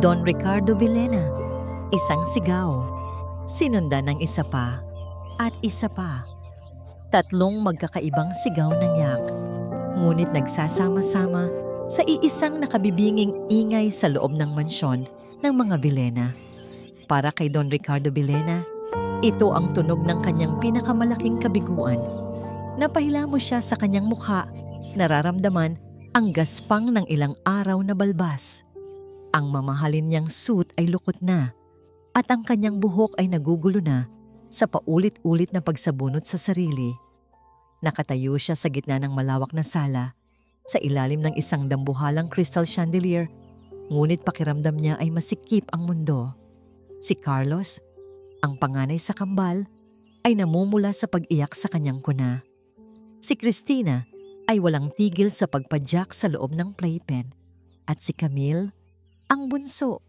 Don Ricardo Villena. Isang sigaw. Sinundan ng isa pa at isa pa. Tatlong magkakaibang sigaw ng yak. Ngunit nagsasama-sama sa iisang nakabibinging ingay sa loob ng mansyon ng mga Villena. Para kay Don Ricardo Villena, ito ang tunog ng kanyang pinakamalaking kabiguan. Napahilamo siya sa kanyang mukha, nararamdaman ang gaspang ng ilang araw na balbas. Ang mamahalin niyang suit ay lukot na at ang kanyang buhok ay nagugulo na sa paulit-ulit na pagsabunot sa sarili. Nakatayo siya sa gitna ng malawak na sala sa ilalim ng isang dambuhalang crystal chandelier, ngunit pakiramdam niya ay masikip ang mundo. Si Carlos, ang panganay sa kambal, ay namumula sa pag-iyak sa kanyang kuna. Si Cristina ay walang tigil sa pagpadyak sa loob ng playpen. At si Camille, ang bunso,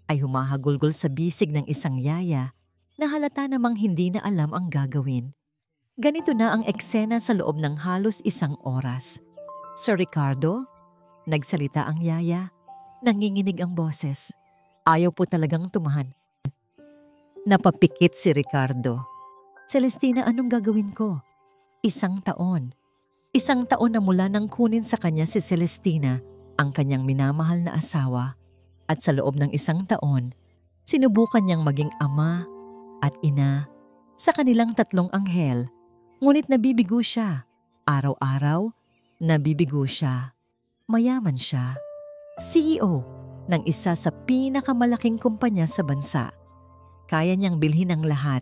ay humahagulgol sa bisig ng isang yaya na halata namang hindi na alam ang gagawin. Ganito na ang eksena sa loob ng halos isang oras. Sir Ricardo, nagsalita ang yaya, nanginginig ang boses. Ayaw po talagang tumahan. Napapikit si Ricardo. Celestina, anong gagawin ko? Isang taon. Isang taon na mula nang kunin sa kanya si Celestina, ang kanyang minamahal na asawa. At sa loob ng isang taon, sinubukan niyang maging ama at ina sa kanilang tatlong anghel. Ngunit nabibigo siya. Araw-araw, nabibigo siya. Mayaman siya. CEO ng isa sa pinakamalaking kumpanya sa bansa. Kaya niyang bilhin ang lahat,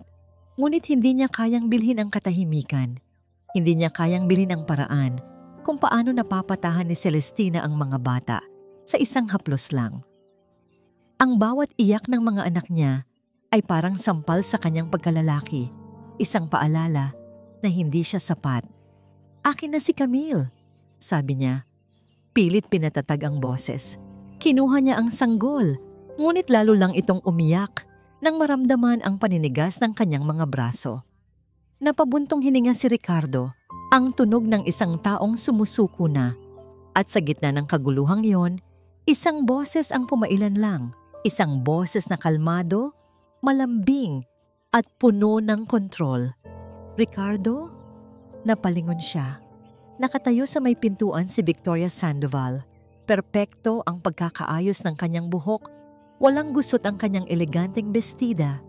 ngunit hindi niya kayang bilhin ang katahimikan. Hindi niya kayang bilhin ang paraan kung paano napapatahan ni Celestina ang mga bata sa isang haplos lang. Ang bawat iyak ng mga anak niya ay parang sampal sa kanyang pagkalalaki, isang paalala na hindi siya sapat. Akin na si Camille, sabi niya. Pilit pinatatag ang boses. Kinuha niya ang sanggol, ngunit lalo lang itong umiyak nang maramdaman ang paninigas ng kanyang mga braso. Napabuntong hininga si Ricardo, ang tunog ng isang taong sumusuko na. At sa gitna ng kaguluhang yon, isang boses ang pumailan lang. Isang boses na kalmado, malambing, at puno ng kontrol. Ricardo? Napalingon siya. Nakatayo sa may pintuan si Victoria Sandoval. Perpekto ang pagkakaayos ng kanyang buhok. Walang gusot ang kanyang eleganteng bestida.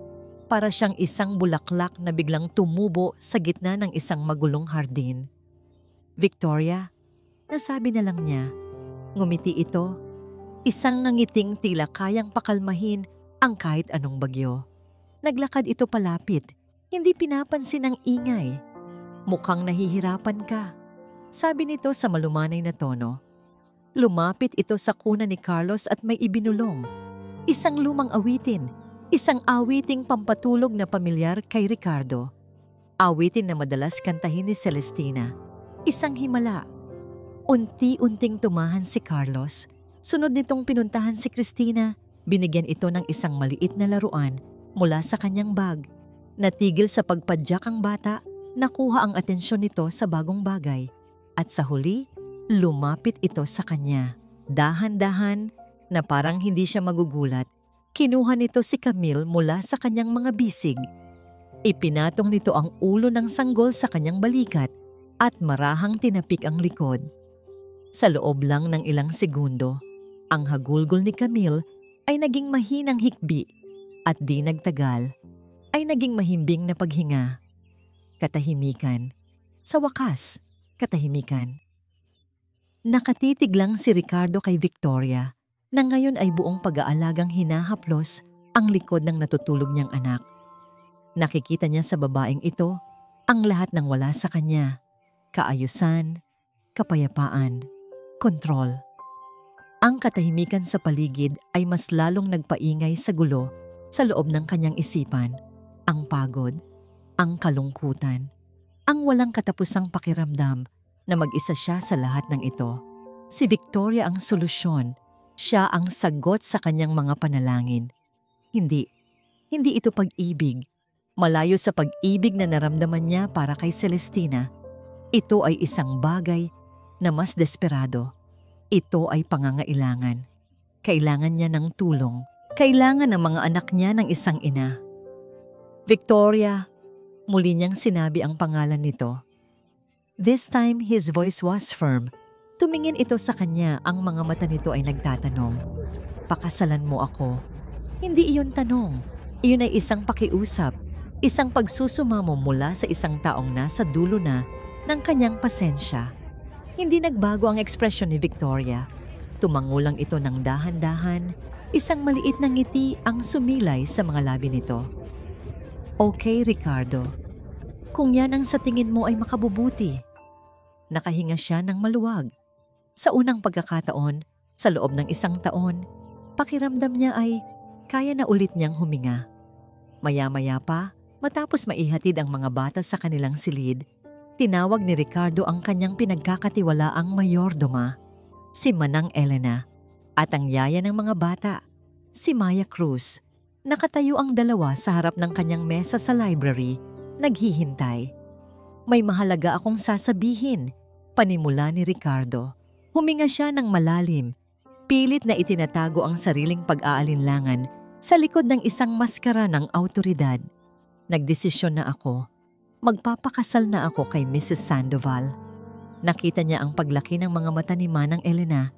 Para siyang isang bulaklak na biglang tumubo sa gitna ng isang magulong hardin. Victoria, nasabi na lang niya. Ngumiti ito. Isang nangiting tila kayang pakalmahin ang kahit anong bagyo. Naglakad ito palapit. Hindi pinapansin ang ingay. Mukhang nahihirapan ka, sabi nito sa malumanay na tono. Lumapit ito sa kuna ni Carlos at may ibinulong. Isang lumang awitin, isang awiting pampatulog na pamilyar kay Ricardo. Awitin na madalas kantahin ni Celestina. Isang himala. Unti-unting tumahan si Carlos. Sunod nitong pinuntahan si Cristina. Binigyan ito ng isang maliit na laruan mula sa kanyang bag. Natigil sa pagpadyak ang bata, nakuha ang atensyon nito sa bagong bagay. At sa huli, lumapit ito sa kanya. Dahan-dahan, na parang hindi siya magugulat, kinuha nito si Camille mula sa kanyang mga bisig. Ipinatong nito ang ulo ng sanggol sa kanyang balikat at marahang tinapik ang likod. Sa loob lang ng ilang segundo, ang hagulgol ni Camille ay naging mahinang hikbi at di nagtagal ay naging mahimbing na paghinga. Katahimikan. Sa wakas, katahimikan. Nakatitig lang si Ricardo kay Victoria na ngayon ay buong pag-aalagang hinahaplos ang likod ng natutulog niyang anak. Nakikita niya sa babaeng ito ang lahat ng wala sa kanya. Kaayusan, kapayapaan, kontrol. Ang katahimikan sa paligid ay mas lalong nagpaingay sa gulo sa loob ng kanyang isipan. Ang pagod, ang kalungkutan, ang walang katapusang pakiramdam na mag-isa siya sa lahat ng ito. Si Victoria ang solusyon. Siya ang sagot sa kanyang mga panalangin. Hindi ito pag-ibig. Malayo sa pag-ibig na naramdaman niya para kay Celestina. Ito ay isang bagay na mas desperado. Ito ay pangangailangan. Kailangan niya ng tulong. Kailangan ng mga anak niya ng isang ina. Victoria, muli niyang sinabi ang pangalan nito. This time, his voice was firm. Tumingin ito sa kanya, ang mga mata nito ay nagtatanong. Pakasalan mo ako. Hindi iyon tanong. Iyon ay isang pakiusap. Isang pagsusumamo mula sa isang taong nasa dulo na ng kanyang pasensya. Hindi nagbago ang ekspresyon ni Victoria. Tumango lang ito ng dahan-dahan. Isang maliit na ngiti ang sumilay sa mga labi nito. Okay, Ricardo. Kung yan ang sa tingin mo ay makabubuti. Nakahinga siya ng maluwag. Sa unang pagkakataon, sa loob ng isang taon, pakiramdam niya ay kaya na ulit niyang huminga. Maya-maya pa, matapos maihatid ang mga bata sa kanilang silid, tinawag ni Ricardo ang kanyang pinagkakatiwalaang mayordoma, si Manang Elena, at ang yaya ng mga bata, si Maya Cruz. Nakatayo ang dalawa sa harap ng kanyang mesa sa library, naghihintay. May mahalaga akong sasabihin, panimula ni Ricardo. Huminga siya ng malalim, pilit na itinatago ang sariling pag-aalinlangan sa likod ng isang maskara ng awtoridad. Nagdesisyon na ako. Magpapakasal na ako kay Mrs. Sandoval. Nakita niya ang paglaki ng mga mata ni Manang Elena,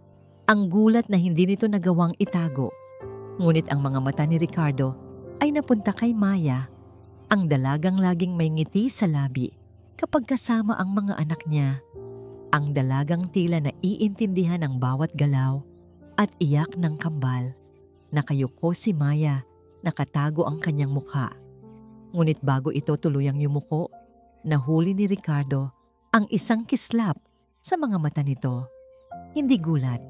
ang gulat na hindi nito nagawang itago. Ngunit ang mga mata ni Ricardo ay napunta kay Maya, ang dalagang laging may ngiti sa labi kapag kasama ang mga anak niya. Ang dalagang tila na iintindihan ang bawat galaw at iyak ng kambal. Nakayuko si Maya, nakatago ang kanyang mukha. Ngunit bago ito tuluyang yumuko, nahuli ni Ricardo ang isang kislap sa mga mata nito. Hindi gulat,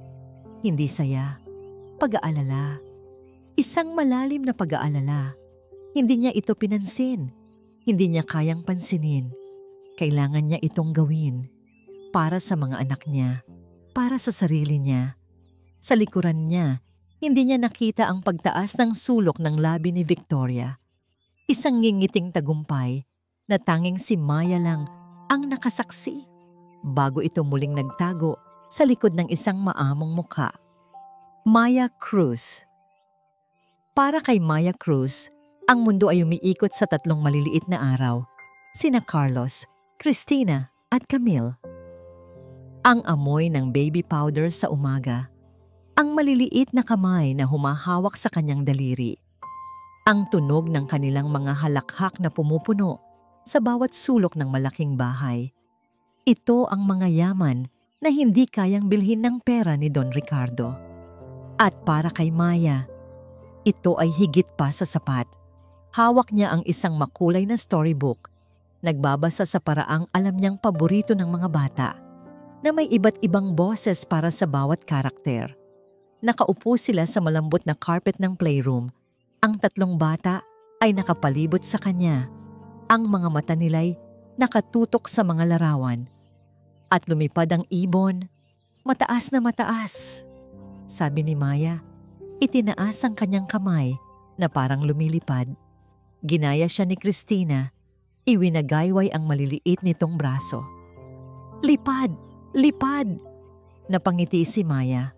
hindi saya, pag-aalala. Isang malalim na pag-aalala. Hindi niya ito pinansin, hindi niya kayang pansinin. Kailangan niya itong gawin para sa mga anak niya, para sa sarili niya. Sa likuran niya, hindi niya nakita ang pagtaas ng sulok ng labi ni Victoria. Isang ngingiting tagumpay na tanging si Maya lang ang nakasaksi bago ito muling nagtago sa likod ng isang maamong mukha. Maya Cruz. Para kay Maya Cruz, ang mundo ay umiikot sa tatlong maliliit na araw, sina Carlos, Cristina at Camille. Ang amoy ng baby powder sa umaga, ang maliliit na kamay na humahawak sa kanyang daliri, ang tunog ng kanilang mga halakhak na pumupuno sa bawat sulok ng malaking bahay. Ito ang mga yaman na hindi kayang bilhin ng pera ni Don Ricardo. At para kay Maya, ito ay higit pa sa sapat. Hawak niya ang isang makulay na storybook. Nagbabasa sa paraang alam niyang paborito ng mga bata, na may iba't ibang boses para sa bawat karakter. Nakaupo sila sa malambot na carpet ng playroom. Ang tatlong bata ay nakapalibot sa kanya. Ang mga mata nila'y nakatutok sa mga larawan. At lumipad ang ibon, mataas na mataas. Sabi ni Maya, itinaas ang kanyang kamay na parang lumilipad. Ginaya siya ni Cristina, iwinagayway ang maliliit nitong braso. Lipad! Lipad! Napangiti si Maya.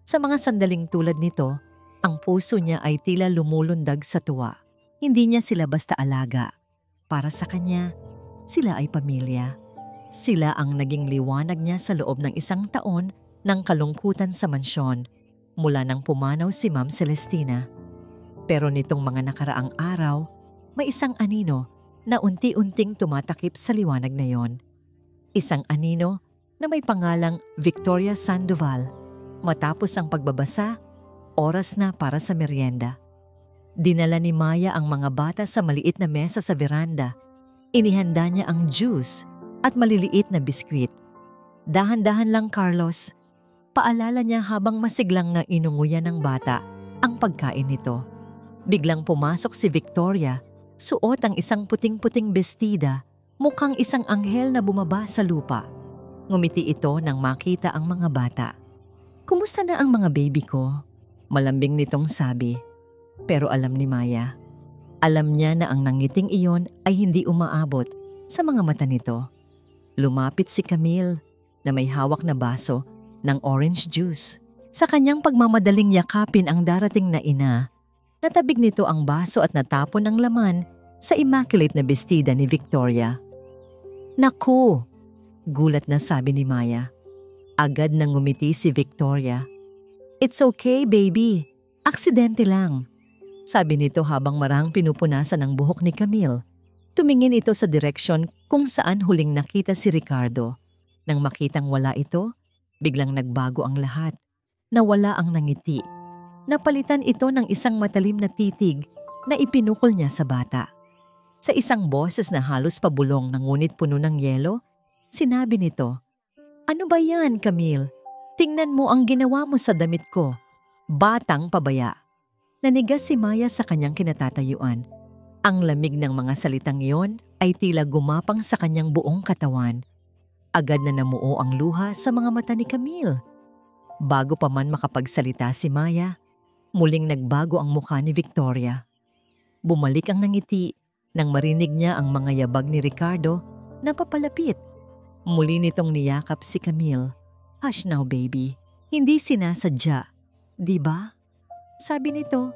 Sa mga sandaling tulad nito, ang puso niya ay tila lumulundag sa tuwa. Hindi niya sila basta alaga. Para sa kanya, sila ay pamilya. Sila ang naging liwanag niya sa loob ng isang taon ng kalungkutan sa mansyon mula nang pumanaw si Ma'am Celestina. Pero nitong mga nakaraang araw, may isang anino na unti-unting tumatakip sa liwanag na yon. Isang anino na may pangalang Victoria Sandoval. Matapos ang pagbabasa, oras na para sa merienda. Dinala ni Maya ang mga bata sa maliit na mesa sa veranda. Inihanda niya ang juice at maliliit na biskwit. Dahan-dahan lang, Carlos. Paalala niya habang masiglang na inunguyan ng bata ang pagkain nito. Biglang pumasok si Victoria, suot ang isang puting-puting bestida, mukhang isang anghel na bumaba sa lupa. Ngumiti ito nang makita ang mga bata. Kumusta na ang mga baby ko? Malambing nitong sabi. Pero alam ni Maya, alam niya na ang nangiting iyon ay hindi umaabot sa mga mata nito. Lumapit si Camille na may hawak na baso ng orange juice. Sa kanyang pagmamadaling yakapin ang darating na ina, natabig nito ang baso at natapon ang laman sa immaculate na bestida ni Victoria. "Naku!" gulat na sabi ni Maya. Agad nang ngumiti si Victoria. "It's okay, baby. Aksidente lang," sabi nito habang marahang pinupunasan ang buhok ni Camille. Tumingin ito sa direksyon kung saan huling nakita si Ricardo. Nang makitang wala ito, biglang nagbago ang lahat. Nawala ang nangiti. Napalitan ito ng isang matalim na titig na ipinukol niya sa bata. Sa isang boses na halos pabulong na ngunit puno ng yelo, sinabi nito, "Ano ba yan, Camille? Tingnan mo ang ginawa mo sa damit ko. Batang pabaya." Nanigas si Maya sa kanyang kinatatayuan. Ang lamig ng mga salitang iyon ay tila gumapang sa kanyang buong katawan. Agad na namuo ang luha sa mga mata ni Camille. Bago pa man makapagsalita si Maya, muling nagbago ang mukha ni Victoria. Bumalik ang nangiti nang marinig niya ang mga yabag ni Ricardo na papalapit. Muli nitong niyakap si Camille. "Hush now, baby. Hindi sinasadya. Di ba?" Sabi nito.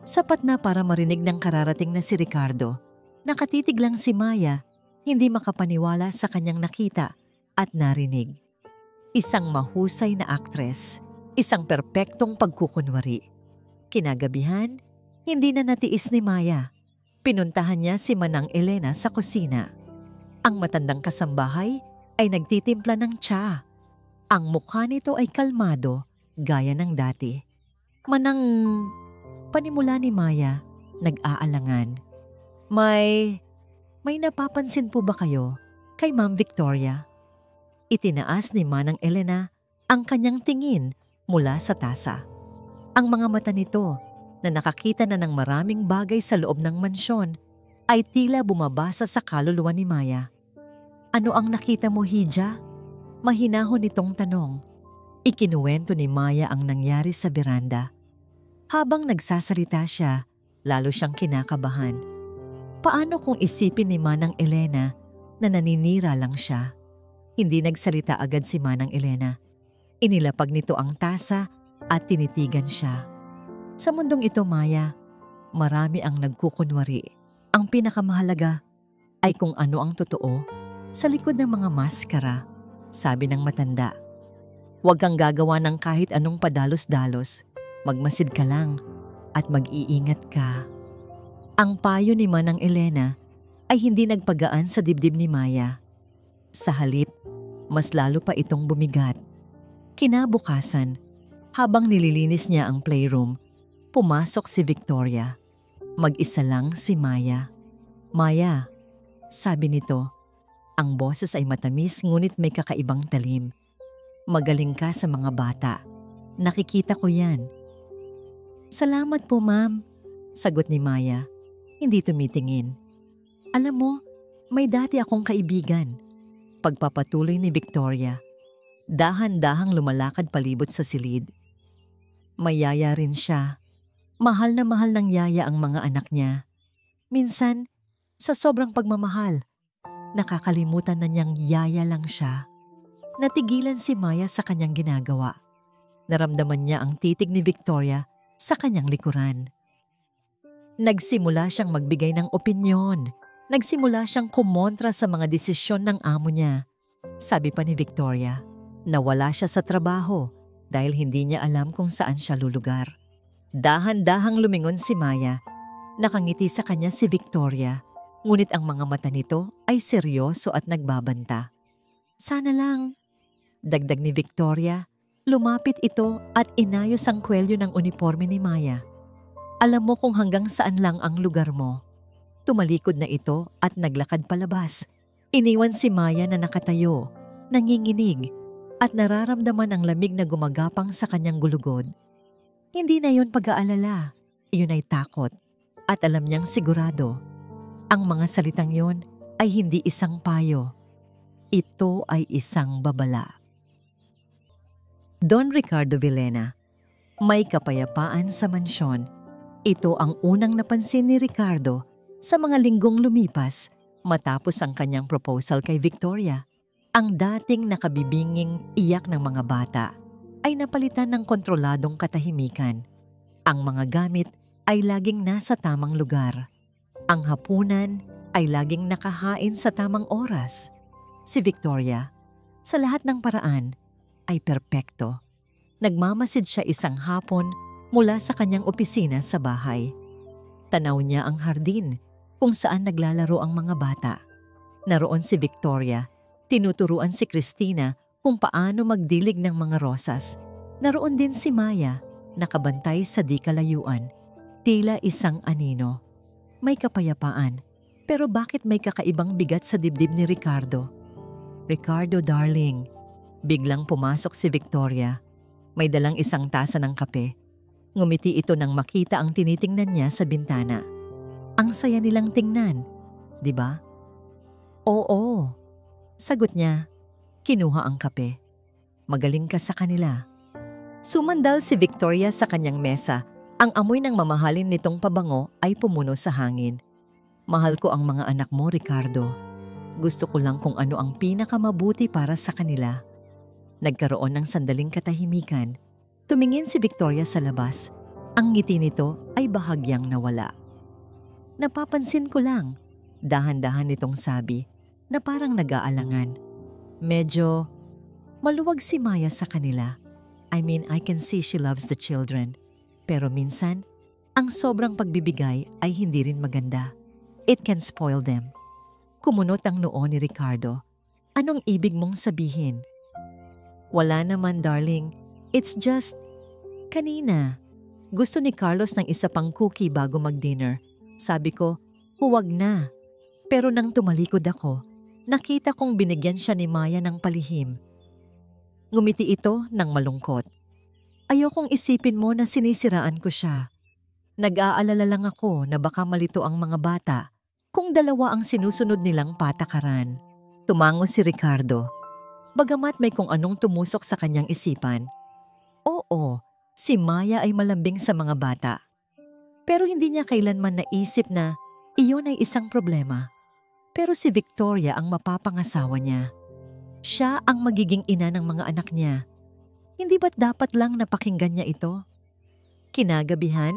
Sapat na para marinig ng kararating na si Ricardo. Nakatitig lang si Maya, hindi makapaniwala sa kanyang nakita at narinig. Isang mahusay na aktres, isang perpektong pagkukunwari. Kinagabihan, hindi na natiis ni Maya. Pinuntahan niya si Manang Elena sa kusina. Ang matandang kasambahay ay nagtitimpla ng tsa. Ang mukha nito ay kalmado, gaya ng dati. "Manang..." Panimula ni Maya, nag-aalangan. May napapansin po ba kayo kay Ma'am Victoria?" Itinaas ni Manang Elena ang kanyang tingin mula sa tasa. Ang mga mata nito na nakakita na ng maraming bagay sa loob ng mansyon ay tila bumabasa sa kaluluwa ni Maya. "Ano ang nakita mo, Hija?" Mahinahon nitong tanong. Ikinuwento ni Maya ang nangyari sa beranda. Habang nagsasalita siya, lalo siyang kinakabahan. Paano kung isipin ni Manang Elena na naninira lang siya? Hindi nagsalita agad si Manang Elena. Inilapag nito ang tasa at tinitigan siya. Sa mundong ito, Maya, marami ang nagkukunwari. Ang pinakamahalaga ay kung ano ang totoo sa likod ng mga maskara, sabi ng matanda. Huwag kang gagawa ng kahit anong padalos-dalos. Magmasid ka lang at mag-iingat ka. Ang payo ni Manang Elena ay hindi nagpagaan sa dibdib ni Maya. Sa halip, mas lalo pa itong bumigat. Kinabukasan, habang nililinis niya ang playroom, pumasok si Victoria. Mag-isa lang si Maya. "Maya," sabi nito. Ang boses ay matamis ngunit may kakaibang talim. "Magaling ka sa mga bata. Nakikita ko yan." "Salamat po, ma'am," sagot ni Maya. Hindi tumitingin. "Alam mo, may dati akong kaibigan." Pagpapatuloy ni Victoria. Dahan-dahang lumalakad palibot sa silid. May yaya rin siya. Mahal na mahal ng yaya ang mga anak niya. Minsan, sa sobrang pagmamahal, nakakalimutan na niyang yaya lang siya. Natigilan si Maya sa kanyang ginagawa. Naramdaman niya ang titig ni Victoria sa kanyang likuran. Nagsimula siyang magbigay ng opinyon. Nagsimula siyang kumontra sa mga desisyon ng amo niya. Sabi pa ni Victoria, nawala siya sa trabaho dahil hindi niya alam kung saan siya lulugar. Dahan-dahang lumingon si Maya. Nakangiti sa kanya si Victoria, ngunit ang mga mata nito ay seryoso at nagbabanta. "Sana lang," dagdag ni Victoria. Lumapit ito at inayos ang kwelyo ng uniforme ni Maya. "Alam mo kung hanggang saan lang ang lugar mo." Tumalikod na ito at naglakad palabas. Iniwan si Maya na nakatayo, nanginginig, at nararamdaman ang lamig na gumagapang sa kanyang gulugod. Hindi na yon pag-aalala, iyon ay takot. At alam niyang sigurado, ang mga salitang yon ay hindi isang payo. Ito ay isang babala. Don Ricardo Villena. May kapayapaan sa mansyon. Ito ang unang napansin ni Ricardo sa mga linggong lumipas matapos ang kanyang proposal kay Victoria. Ang dating nakabibinging iyak ng mga bata ay napalitan ng kontroladong katahimikan. Ang mga gamit ay laging nasa tamang lugar. Ang hapunan ay laging nakahain sa tamang oras. Si Victoria, sa lahat ng paraan, ay perpekto. Nagmamasid siya isang hapon mula sa kanyang opisina sa bahay. Tanaw niya ang hardin kung saan naglalaro ang mga bata. Naroon si Victoria, tinuturuan si Christina kung paano magdilig ng mga rosas. Naroon din si Maya, nakabantay sa di kalayuan, tila isang anino. May kapayapaan, pero bakit may kakaibang bigat sa dibdib ni Ricardo? Ricardo, darling. Biglang pumasok si Victoria. May dalang isang tasa ng kape. Ngumiti ito nang makita ang tinitingnan niya sa bintana. Ang saya nilang tingnan, di ba? Oo, sagot niya. Kinuha ang kape. Magaling ka sa kanila. Sumandal si Victoria sa kanyang mesa. Ang amoy ng mamahalin nitong pabango ay pumuno sa hangin. Mahal ko ang mga anak mo, Ricardo. Gusto ko lang kung ano ang pinakamabuti para sa kanila. Nagkaroon ng sandaling katahimikan. Tumingin si Victoria sa labas. Ang ngiti nito ay bahagyang nawala. Napapansin ko lang, dahan-dahan nitong sabi, na parang nag-aalangan. Medyo maluwag si Maya sa kanila. I mean, I can see she loves the children. Pero minsan, ang sobrang pagbibigay ay hindi rin maganda. It can spoil them. Kumunot ang noo ni Ricardo. Anong ibig mong sabihin? Wala naman, darling. It's just, kanina. Gusto ni Carlos ng isa pang cookie bago mag-dinner. Sabi ko, huwag na. Pero nang tumalikod ako, nakita kong binigyan siya ni Maya ng palihim. Ngumiti ito ng malungkot. Ayokong isipin mo na sinisiraan ko siya. Nag-aalala lang ako na baka malito ang mga bata kung dalawa ang sinusunod nilang patakaran. Tumango si Ricardo. Bagamat may kung anong tumusok sa kanyang isipan. Oo, si Maya ay malambing sa mga bata. Pero hindi niya kailanman naisip na iyon ay isang problema. Pero si Victoria ang mapapangasawa niya. Siya ang magiging ina ng mga anak niya. Hindi ba't dapat lang napakinggan niya ito? Kinagabihan,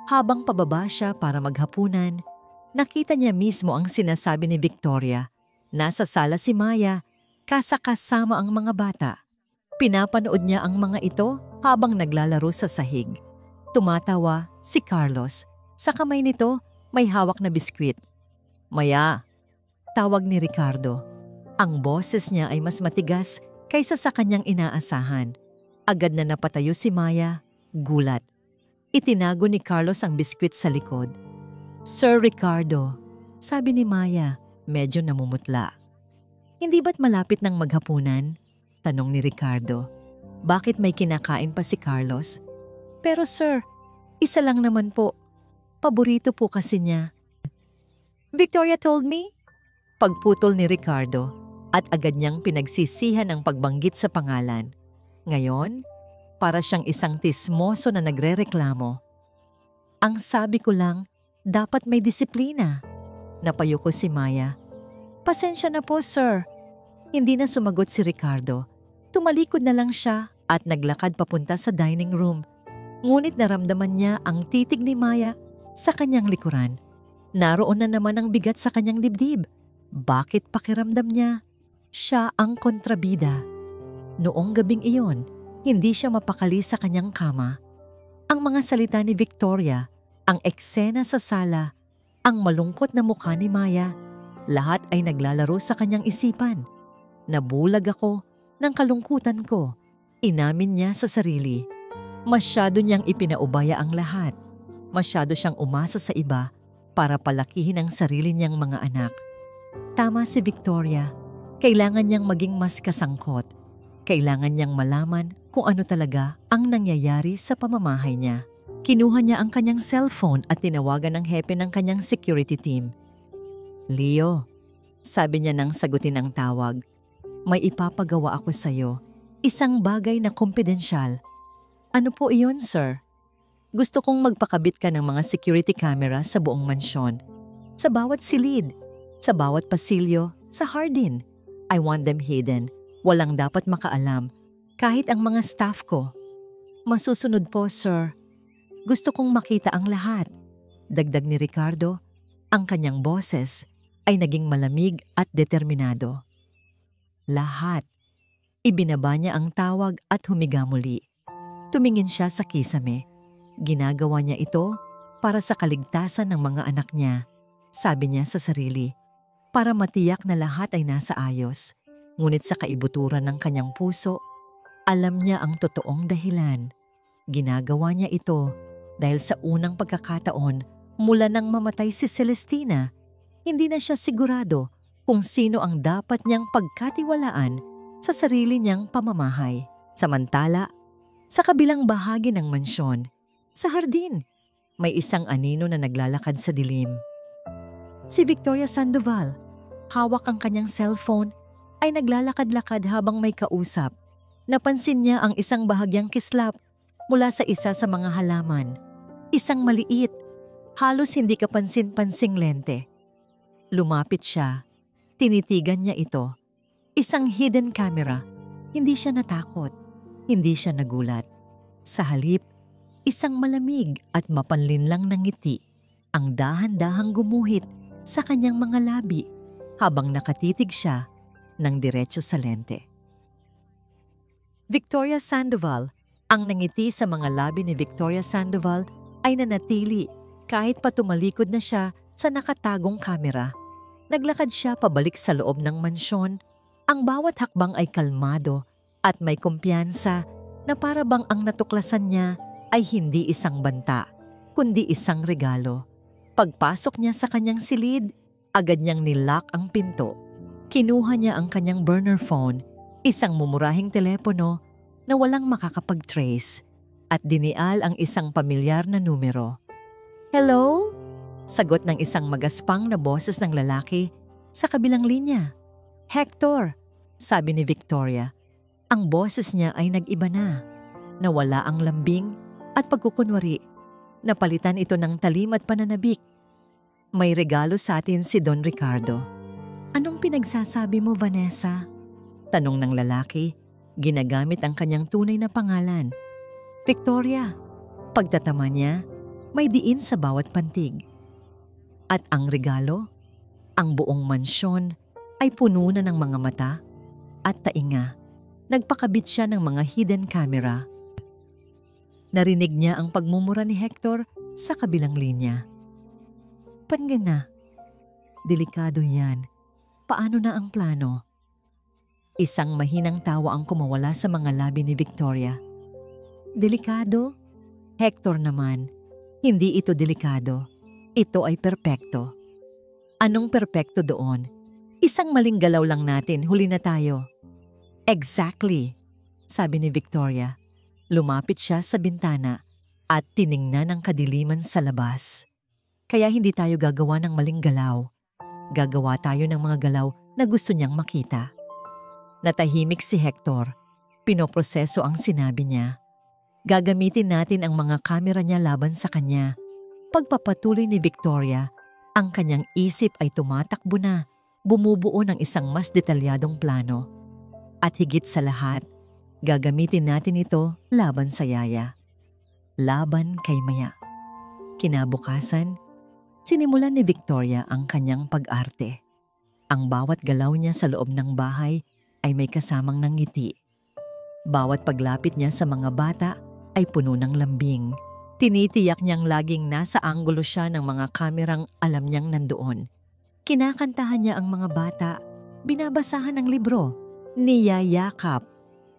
habang pababa siya para maghapunan, nakita niya mismo ang sinasabi ni Victoria. Nasa sala si Maya, kasama ang mga bata. Pinapanood niya ang mga ito habang naglalaro sa sahig. Tumatawa si Carlos. Sa kamay nito, may hawak na biskwit. Maya, tawag ni Ricardo. Ang boses niya ay mas matigas kaysa sa kanyang inaasahan. Agad na napatayo si Maya, gulat. Itinago ni Carlos ang biskwit sa likod. Sir Ricardo, sabi ni Maya, medyo namumutla. Hindi ba't malapit ng maghapunan? Tanong ni Ricardo. Bakit may kinakain pa si Carlos? Pero sir, isa lang naman po. Paborito po kasi niya. Victoria told me? Pagputol ni Ricardo at agad niyang pinagsisihan ang pagbanggit sa pangalan. Ngayon, para siyang isang tismoso na nagrereklamo. Ang sabi ko lang, dapat may disiplina. Napayo ko si Maya. Pasensya na po, sir. Hindi na sumagot si Ricardo. Tumalikod na lang siya at naglakad papunta sa dining room. Ngunit naramdaman niya ang titig ni Maya sa kanyang likuran. Naroon na naman ang bigat sa kanyang dibdib. Bakit pakiramdam niya? Siya ang kontrabida. Noong gabing iyon, hindi siya mapakali sa kanyang kama. Ang mga salita ni Victoria, ang eksena sa sala, ang malungkot na mukha ni Maya, lahat ay naglalaro sa kanyang isipan. Nabulag ako ng kalungkutan ko. Inamin niya sa sarili. Masyado niyang ipinaubaya ang lahat. Masyado siyang umasa sa iba para palakihin ang sarili niyang mga anak. Tama si Victoria. Kailangan niyang maging mas kasangkot. Kailangan niyang malaman kung ano talaga ang nangyayari sa pamamahay niya. Kinuha niya ang kanyang cellphone at tinawagan ng hepe ng kanyang security team. Leo, sabi niya nang sagutin ang tawag, may ipapagawa ako sa iyo. Isang bagay na kumpidensyal. Ano po iyon, sir? Gusto kong magpakabit ka ng mga security camera sa buong mansyon. Sa bawat silid, sa bawat pasilyo, sa hardin. I want them hidden. Walang dapat makaalam. Kahit ang mga staff ko. Masusunod po, sir. Gusto kong makita ang lahat. Dagdag ni Ricardo, ang kanyang boses ay naging malamig at determinado. Lahat. Ibinaba niya ang tawag at humiga muli. Tumingin siya sa kisame. Ginagawa niya ito para sa kaligtasan ng mga anak niya, sabi niya sa sarili, para matiyak na lahat ay nasa ayos. Ngunit sa kaibuturan ng kanyang puso, alam niya ang totoong dahilan. Ginagawa niya ito dahil sa unang pagkakataon mula nang mamatay si Celestina, hindi na siya sigurado kung sino ang dapat niyang pagkatiwalaan sa sarili niyang pamamahay. Samantala, sa kabilang bahagi ng mansyon, sa hardin, may isang anino na naglalakad sa dilim. Si Victoria Sandoval, hawak ang kanyang cellphone, ay naglalakad-lakad habang may kausap. Napansin niya ang isang bahagyang kislap mula sa isa sa mga halaman. Isang maliit, halos hindi kapansin-pansing lente. Lumapit siya. Tinitigan niya ito. Isang hidden camera. Hindi siya natakot. Hindi siya nagulat. Sa halip, isang malamig at mapanlinlang na ngiti ang dahan-dahang gumuhit sa kanyang mga labi habang nakatitig siya ng diretso sa lente. Victoria Sandoval, ang nangiti sa mga labi ni Victoria Sandoval ay nanatili kahit pa tumalikod na siya sa nakatagong kamera. Naglakad siya pabalik sa loob ng mansyon. Ang bawat hakbang ay kalmado at may kumpiyansa na para bang ang natuklasan niya ay hindi isang banta, kundi isang regalo. Pagpasok niya sa kanyang silid, agad niyang nilock ang pinto. Kinuha niya ang kanyang burner phone, isang mumurahing telepono na walang makakapag-trace, at dinial ang isang pamilyar na numero. "Hello?" Sagot ng isang magaspang na boses ng lalaki sa kabilang linya. "Hector," sabi ni Victoria. Ang boses niya ay nag-iba na. Nawala ang lambing at pagkukunwari. Napalitan ito ng talim at pananabik. "May regalo sa atin si Don Ricardo." "Anong pinagsasabi mo, Vanessa?" Tanong ng lalaki, ginagamit ang kanyang tunay na pangalan. "Victoria." Pagtatama niya, may diin sa bawat pantig. At ang regalo? Ang buong mansyon ay puno na ng mga mata at tainga. Nagpakabit siya ng mga hidden camera. Narinig niya ang pagmumura ni Hector sa kabilang linya. "Pangin na. Delikado yan. Paano na ang plano?" Isang mahinang tawa ang kumawala sa mga labi ni Victoria. "Delikado? Hector naman, hindi ito delikado. Ito ay perpekto." "Anong perpekto doon? Isang maling galaw lang natin, huli na tayo." "Exactly," sabi ni Victoria. Lumapit siya sa bintana at tiningnan ang kadiliman sa labas. "Kaya hindi tayo gagawa ng maling galaw. Gagawa tayo ng mga galaw na gusto niyang makita." Natahimik si Hector. Pinoproseso ang sinabi niya. "Gagamitin natin ang mga kamera niya laban sa kanya." Pagpapatuloy ni Victoria, ang kanyang isip ay tumatakbo na, bumubuo ng isang mas detalyadong plano. At higit sa lahat, gagamitin natin ito laban sa Yaya. Laban kay Maya. Kinabukasan, sinimulan ni Victoria ang kanyang pag-arte. Ang bawat galaw niya sa loob ng bahay ay may kasamang ngiti. Bawat paglapit niya sa mga bata ay puno ng lambing. Tinitiyak niyang laging nasa anggulo siya ng mga kamerang alam niyang nandoon. Kinakantahan niya ang mga bata, binabasahan ng libro, niyayakap.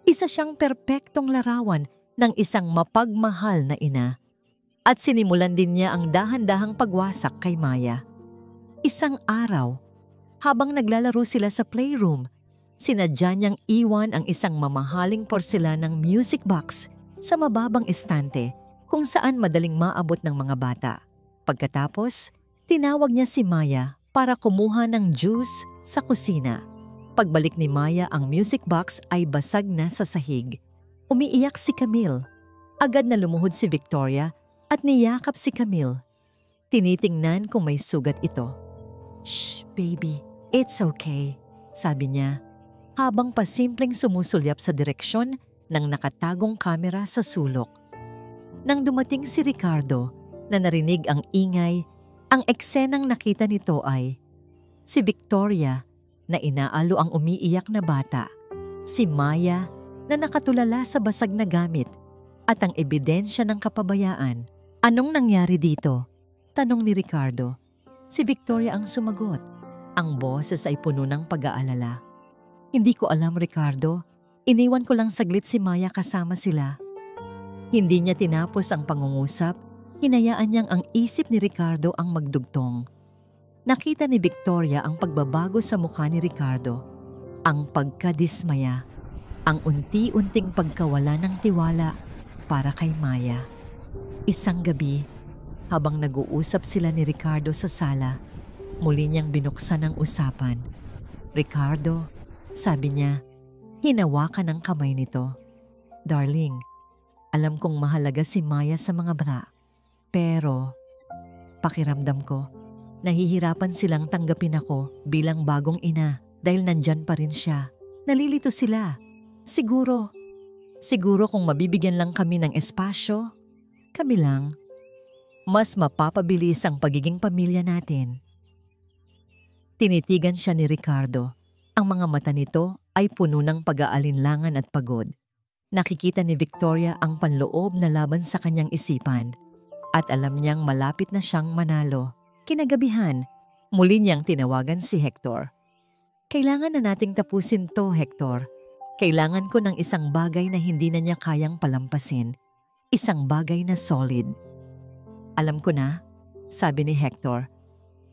Isa siyang perpektong larawan ng isang mapagmahal na ina. At sinimulan din niya ang dahan-dahang pagwasak kay Maya. Isang araw, habang naglalaro sila sa playroom, sinadya niyang iwan ang isang mamahaling porselanang music box sa mababang estante kung saan madaling maabot ng mga bata. Pagkatapos, tinawag niya si Maya para kumuha ng juice sa kusina. Pagbalik ni Maya, ang music box ay basag na sa sahig. Umiiyak si Camille. Agad na lumuhod si Victoria at niyakap si Camille. Tinitingnan kung may sugat ito. "Shh, baby, it's okay," sabi niya, habang pasimpleng sumusulyap sa direksyon ng nakatagong kamera sa sulok. Nang dumating si Ricardo na narinig ang ingay, ang eksenang nakita nito ay si Victoria na inaalo ang umiiyak na bata, si Maya na nakatulala sa basag na gamit at ang ebidensya ng kapabayaan. Anong nangyari dito? Tanong ni Ricardo. Si Victoria ang sumagot. Ang boses ay puno ng pag-aalala. Hindi ko alam, Ricardo. Iniwan ko lang saglit si Maya kasama sila. Hindi niya tinapos ang pangungusap. Hinayaan niyang ang isip ni Ricardo ang magdugtong. Nakita ni Victoria ang pagbabago sa mukha ni Ricardo. Ang pagkadismaya. Ang unti-unting pagkawala ng tiwala para kay Maya. Isang gabi, habang nag-uusap sila ni Ricardo sa sala, muli niyang binuksan ang usapan. Ricardo, sabi niya, hinawakan ang kamay nito. Darling, alam kong mahalaga si Maya sa mga bata. Pero, pakiramdam ko, nahihirapan silang tanggapin ako bilang bagong ina dahil nandyan pa rin siya. Nalilito sila. Siguro kung mabibigyan lang kami ng espasyo, kami lang, mas mapapabilis ang pagiging pamilya natin. Tinitigan siya ni Ricardo. Ang mga mata nito ay puno ng pag-aalinlangan at pagod. Nakikita ni Victoria ang panloob na laban sa kanyang isipan at alam niyang malapit na siyang manalo. Kinagabihan, muli niyang tinawagan si Hector. Kailangan na nating tapusin to, Hector. Kailangan ko ng isang bagay na hindi na niya kayang palampasin. Isang bagay na solid. Alam ko na, sabi ni Hector.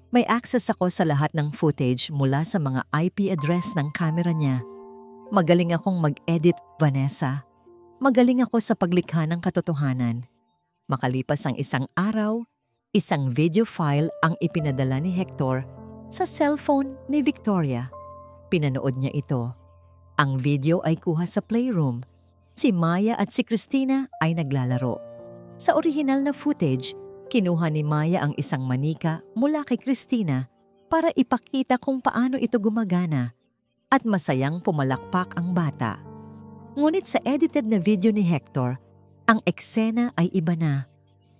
May access ako sa lahat ng footage mula sa mga IP address ng camera niya. Magaling akong mag-edit, Vanessa. Magaling ako sa paglikha ng katotohanan. Makalipas ang isang araw, isang video file ang ipinadala ni Hector sa cellphone ni Victoria. Pinanood niya ito. Ang video ay kuha sa playroom. Si Maya at si Christina ay naglalaro. Sa orihinal na footage, kinuha ni Maya ang isang manika mula kay Christina para ipakita kung paano ito gumagana at masayang pumalakpak ang bata. Ngunit sa edited na video ni Hector, ang eksena ay iba na.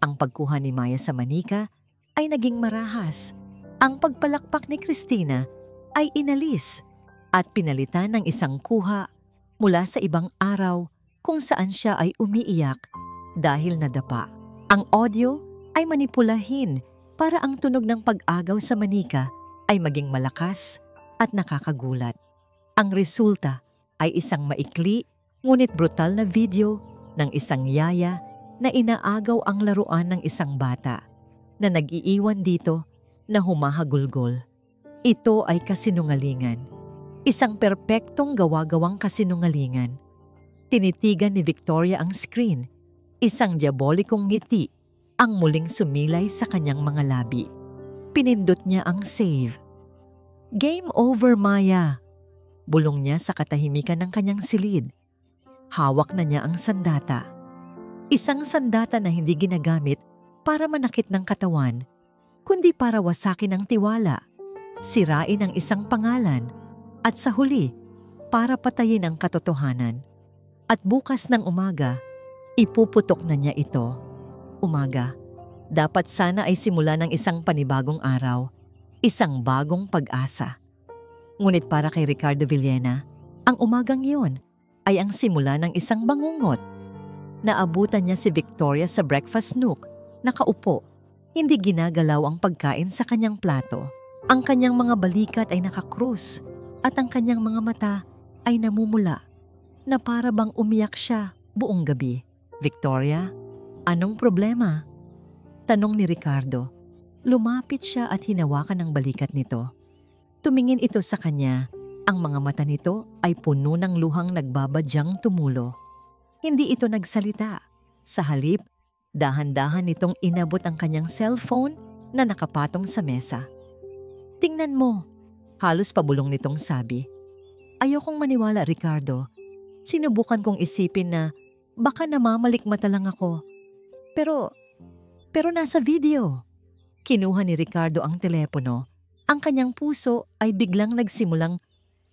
Ang pagkuha ni Maya sa manika ay naging marahas. Ang pagpalakpak ni Christina ay inalis at pinalitan ng isang kuha mula sa ibang araw kung saan siya ay umiiyak dahil nadapa. Ang audio ay manipulahin para ang tunog ng pag-agaw sa manika ay maging malakas at nakakagulat. Ang resulta ay isang maikli ngunit brutal na video ng isang yaya na inaagaw ang laruan ng isang bata na nag-iiwan dito na humahagulgol. Ito ay kasinungalingan. Isang perpektong gawa-gawang kasinungalingan. Tinitigan ni Victoria ang screen. Isang diabolikong ngiti ang muling sumilay sa kanyang mga labi. Pinindot niya ang save. Game over, Maya. Bulong niya sa katahimikan ng kanyang silid. Hawak na niya ang sandata. Isang sandata na hindi ginagamit para manakit ng katawan, kundi para wasakin ang tiwala, sirain ang isang pangalan, at sa huli, para patayin ang katotohanan. At bukas ng umaga, ipuputok na niya ito. Umaga, dapat sana ay simula ng isang panibagong araw, isang bagong pag-asa. Ngunit para kay Ricardo Villena, ang umagang iyon ay ang simula ng isang bangungot. Naabutan niya si Victoria sa breakfast nook, nakaupo, hindi ginagalaw ang pagkain sa kanyang plato. Ang kanyang mga balikat ay nakakrus at ang kanyang mga mata ay namumula na para bang umiyak siya buong gabi. Victoria, anong problema? Tanong ni Ricardo. Lumapit siya at hinawakan ang balikat nito. Tumingin ito sa kanya. Ang mga mata nito ay puno ng luhang nagbabadyang tumulo. Hindi ito nagsalita. Sa halip, dahan-dahan nitong inabot ang kanyang cellphone na nakapatong sa mesa. Tingnan mo, halos pabulong nitong sabi. Ayokong maniwala, Ricardo. Sinubukan kong isipin na baka namamalikmata lang ako. Pero nasa video. Kinuha ni Ricardo ang telepono. Ang kanyang puso ay biglang nagsimulang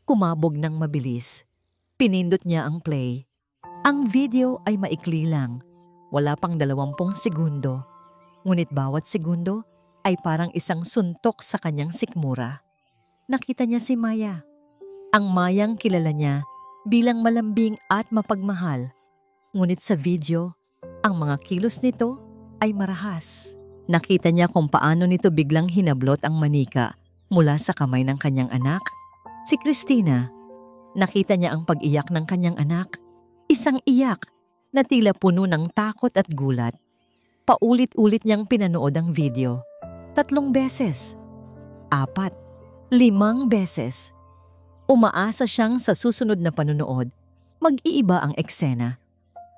kumabog ng mabilis. Pinindot niya ang play. Ang video ay maikli lang, wala pang 20 segundo. Ngunit bawat segundo ay parang isang suntok sa kanyang sikmura. Nakita niya si Maya. Ang Mayang kilala niya bilang malambing at mapagmahal. Ngunit sa video, ang mga kilos nito ay marahas. Nakita niya kung paano nito biglang hinablot ang manika mula sa kamay ng kanyang anak. Si Christina, nakita niya ang pag-iyak ng kanyang anak. Isang iyak na tila puno ng takot at gulat. Paulit-ulit niyang pinanood ang video. 3 beses, 4, 5 beses. Umaasa siyang sa susunod na panonood, mag-iiba ang eksena.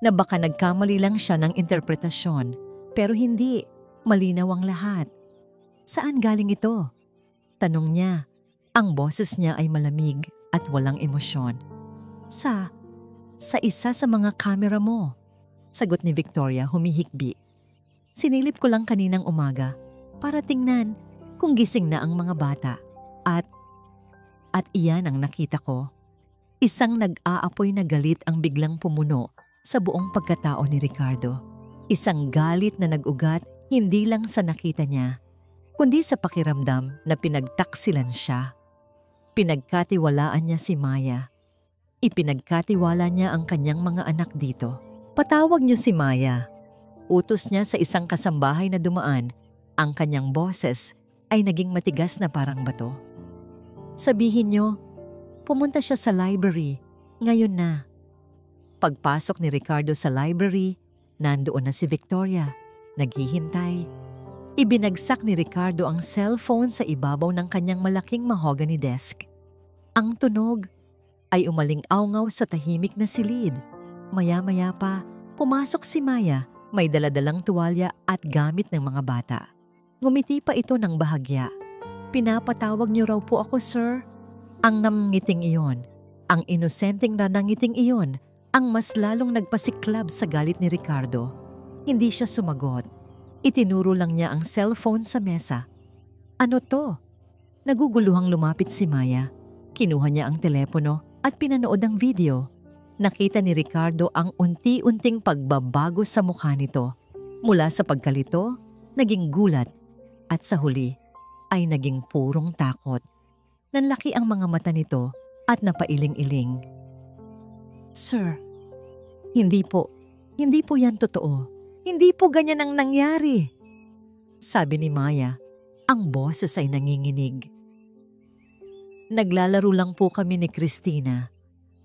Na baka nagkamali lang siya ng interpretasyon, pero hindi, malinaw ang lahat. Saan galing ito? Tanong niya. Ang boses niya ay malamig at walang emosyon. Sa isa sa mga kamera mo, sagot ni Victoria humihikbi. Sinilip ko lang kaninang umaga para tingnan kung gising na ang mga bata at iyan ang nakita ko. Isang nag-aapoy na galit ang biglang pumuno sa buong pagkatao ni Ricardo. Isang galit na nag-ugat hindi lang sa nakita niya, kundi sa pakiramdam na pinagtaksilan siya. Pinagkatiwalaan niya si Maya. Ipinagkatiwala niya ang kanyang mga anak dito. Patawag niyo si Maya. Utos niya sa isang kasambahay na dumaan. Ang kanyang boses ay naging matigas na parang bato. Sabihin niyo, pumunta siya sa library. Ngayon na. Pagpasok ni Ricardo sa library, nandoon na si Victoria. Naghihintay. Ibinagsak ni Ricardo ang cellphone sa ibabaw ng kanyang malaking mahogany desk. Ang tunog ay umaling-awngaw sa tahimik na silid. Maya-maya pa, pumasok si Maya, may daladalang tuwalya at gamit ng mga bata. Ngumiti pa ito ng bahagya. Pinapatawag niyo raw po ako, sir. Ang nangiting iyon, ang inosenteng nanangiting iyon, ang mas lalong nagpasiklab sa galit ni Ricardo. Hindi siya sumagot. Itinuro lang niya ang cellphone sa mesa. Ano to? Naguguluhang lumapit si Maya. Kinuha niya ang telepono at pinanood ang video. Nakita ni Ricardo ang unti-unting pagbabago sa mukha nito. Mula sa pagkalito, naging gulat, at sa huli ay naging purong takot. Nanlaki ang mga mata nito at napailing-iling. Sir, hindi po yan totoo. Hindi po ganyan ang nangyari. Sabi ni Maya, ang boses ay nanginginig. Naglalaro lang po kami ni Christina.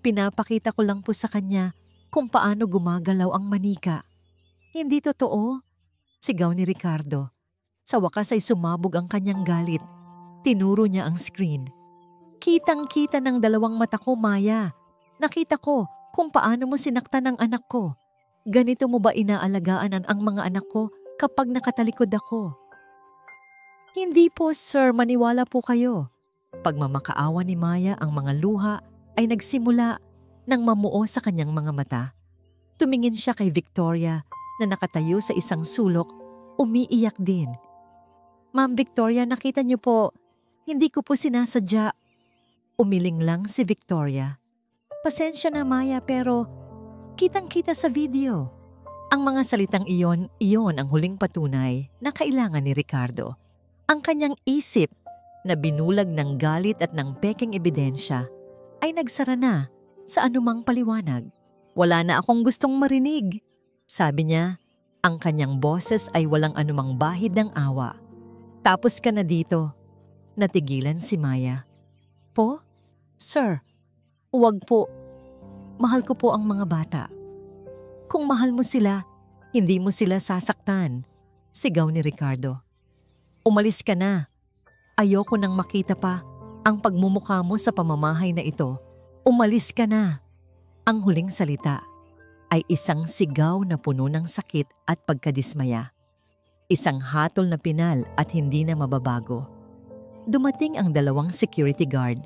Pinapakita ko lang po sa kanya kung paano gumagalaw ang manika. Hindi totoo, sigaw ni Ricardo. Sa wakas ay sumabog ang kanyang galit. Tinuro niya ang screen. Kitang-kita ng 2 mata ko, Maya. Nakita ko kung paano mo sinaktan ang anak ko. Ganito mo ba inaalagaan ang mga anak ko kapag nakatalikod ako? Hindi po, sir. Maniwala po kayo. Pagmamakaawa ni Maya, ang mga luha ay nagsimula nang mamuo sa kanyang mga mata. Tumingin siya kay Victoria na nakatayo sa isang sulok, umiiyak din. Ma'am Victoria, nakita niyo po, hindi ko po sinasadya. Umiling lang si Victoria. Pasensya na, Maya, pero kitang-kita sa video. Ang mga salitang iyon ang huling patunay na kailangan ni Ricardo. Ang kanyang isip na binulag ng galit at ng peking ebidensya ay nagsara na sa anumang paliwanag. Wala na akong gustong marinig. Sabi niya, ang kanyang boses ay walang anumang bahid ng awa. Tapos ka na dito. Natigilan si Maya. Po? Sir, huwag po. Mahal ko po ang mga bata. Kung mahal mo sila, hindi mo sila sasaktan. Sigaw ni Ricardo. Umalis ka na. Ayoko nang makita pa ang pagmumukha mo sa pamamahay na ito. Umalis ka na. Ang huling salita ay isang sigaw na puno ng sakit at pagkadismaya. Isang hatol na pinal at hindi na mababago. Dumating ang 2 security guard.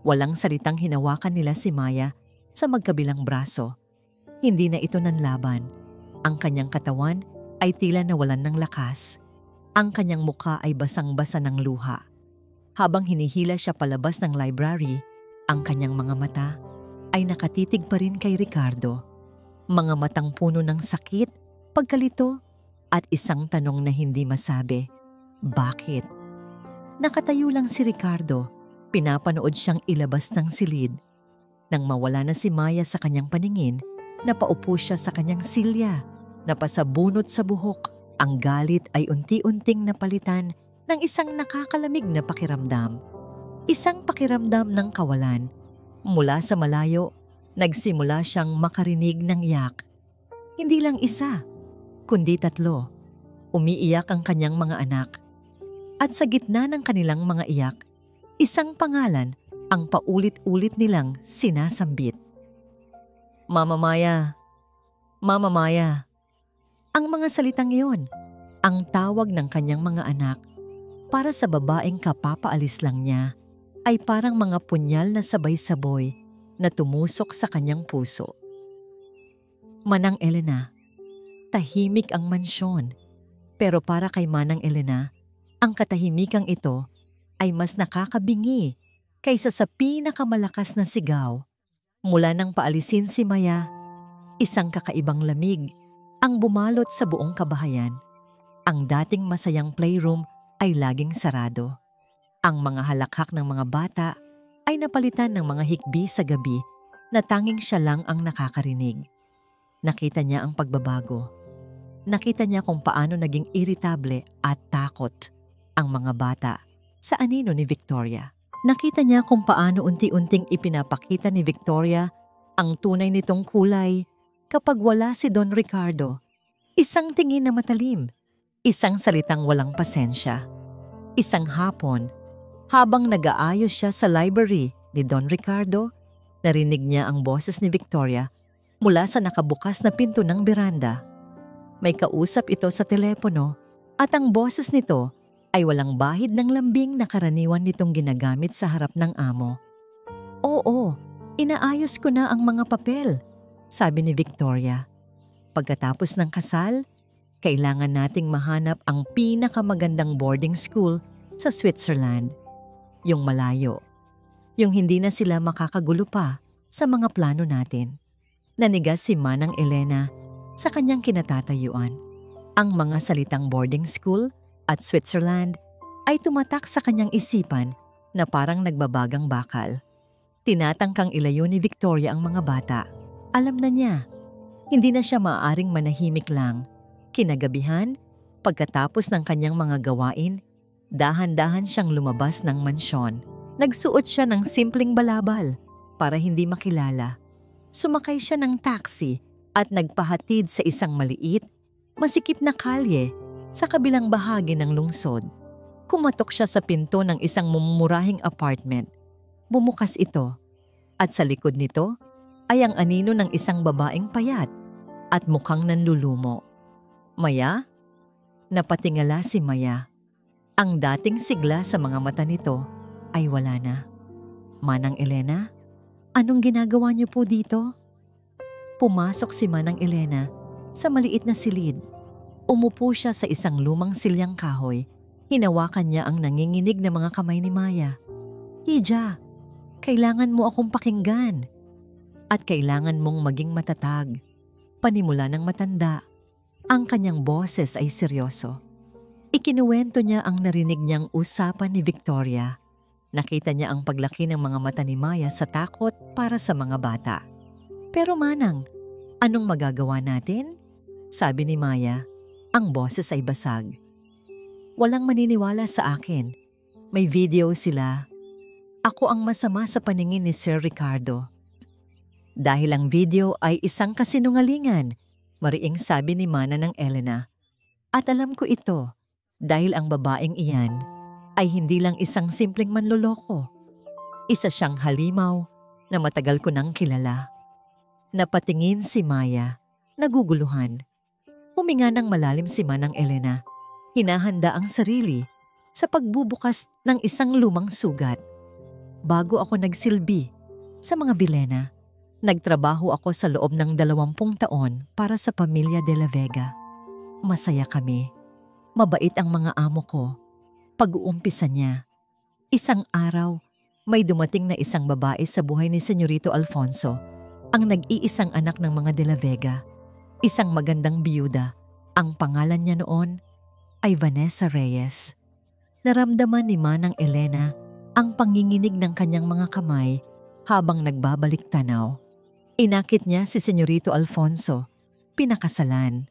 Walang salitang hinawakan nila si Maya sa magkabilang braso. Hindi na ito nanlaban. Ang kanyang katawan ay tila nawalan ng lakas. Ang kanyang mukha ay basang-basa ng luha. Habang hinihila siya palabas ng library, ang kanyang mga mata ay nakatitig pa rin kay Ricardo. mga matang puno ng sakit, pagkalito, at isang tanong na hindi masabi. Bakit? Nakatayo lang si Ricardo, pinapanood siyang ilabas ng silid. Nang mawala na si Maya sa kanyang paningin, napaupo siya sa kanyang silya, napasabunot sa buhok. Ang galit ay unti-unting napalitan ng isang nakakalamig na pakiramdam. Isang pakiramdam ng kawalan. Mula sa malayo, nagsimula siyang makarinig ng yak. Hindi lang isa, kundi 3. Umiiyak ang kanyang mga anak. At sa gitna ng kanilang mga iyak, isang pangalan ang paulit-ulit nilang sinasambit. Mama Maya, Mama Maya. Ang mga salitang iyon, ang tawag ng kanyang mga anak para sa babaeng kapapaalis lang niya, ay parang mga punyal na sabay-sabay na tumusok sa kanyang puso. Manang Elena, tahimik ang mansyon. Pero para kay Manang Elena, ang katahimikang ito ay mas nakakabingi kaysa sa pinakamalakas na sigaw. Mula nang paalisin si Maya, isang kakaibang lamig ang bumalot sa buong kabahayan. Ang dating masayang playroom ay laging sarado. Ang mga halakhak ng mga bata ay napalitan ng mga hikbi sa gabi na tanging siya lang ang nakakarinig. Nakita niya ang pagbabago. Nakita niya kung paano naging iritable at takot ang mga bata sa anino ni Victoria. Nakita niya kung paano unti-unting ipinapakita ni Victoria ang tunay nitong kulay kapag wala si Don Ricardo. Isang tingin na matalim, isang salitang walang pasensya. Isang hapon, habang nag-aayos siya sa library ni Don Ricardo, narinig niya ang boses ni Victoria mula sa nakabukas na pinto ng beranda. May kausap ito sa telepono at ang boses nito ay walang bahid ng lambing na karaniwan nitong ginagamit sa harap ng amo. Oo, inaayos ko na ang mga papel, sabi ni Victoria. Pagkatapos ng kasal, kailangan nating mahanap ang pinakamagandang boarding school sa Switzerland. Yung malayo. Yung hindi na sila makakagulo pa sa mga plano natin. Nanigas si Manang Elena sa kanyang kinatatayuan. Ang mga salitang boarding school at Switzerland ay tumatak sa kanyang isipan na parang nagbabagang bakal. Tinatangkang ilayo ni Victoria ang mga bata. Alam na niya, hindi na siya maaaring manahimik lang. Kinagabihan, pagkatapos ng kanyang mga gawain, dahan-dahan siyang lumabas ng mansyon. Nagsuot siya ng simpleng balabal para hindi makilala. Sumakay siya ng taxi at nagpahatid sa isang maliit, masikip na kalye sa kabilang bahagi ng lungsod. Kumatok siya sa pinto ng isang mumurahing apartment. Bumukas ito at sa likod nito ay ang anino ng isang babaeng payat at mukhang nanlulumo. Maya? Napatingala si Maya. Ang dating sigla sa mga mata nito ay wala na. Manang Elena, anong ginagawa niyo po dito? Pumasok si Manang Elena sa maliit na silid. Umupo siya sa isang lumang silyang kahoy. Hinawakan niya ang nanginginig na mga kamay ni Maya. Hija, kailangan mo akong pakinggan. At kailangan mong maging matatag. Panimula ng matanda. Ang kanyang boses ay seryoso. Ikinuwento niya ang narinig niyang usapan ni Victoria. Nakita niya ang paglaki ng mga mata ni Maya sa takot para sa mga bata. Pero Manang, anong magagawa natin? Sabi ni Maya, ang boses ay basag. Walang maniniwala sa akin. May video sila. Ako ang masama sa paningin ni Sir Ricardo. Dahil ang video ay isang kasinungalingan, mariing sabi ni Manang Elena. At alam ko ito dahil ang babaeng iyan ay hindi lang isang simpleng manloloko. Isa siyang halimaw na matagal ko nang kilala. Napatingin si Maya, naguguluhan. Huminga ng malalim si Manang Elena. Hinahanda ang sarili sa pagbubukas ng isang lumang sugat. Bago ako nagsilbi sa mga Vilena, nagtrabaho ako sa loob ng 20 taon para sa pamilya de la Vega. Masaya kami. Mabait ang mga amo ko. Pag-uumpisa niya, isang araw, may dumating na isang babae sa buhay ni Senyorito Alfonso ang nag-iisang anak ng mga De La Vega, isang magandang biyuda. Ang pangalan niya noon ay Vanessa Reyes. Naramdaman ni Manang Elena ang panginginig ng kanyang mga kamay habang nagbabalik tanaw. Inakit niya si Senyorito Alfonso, pinakasalan,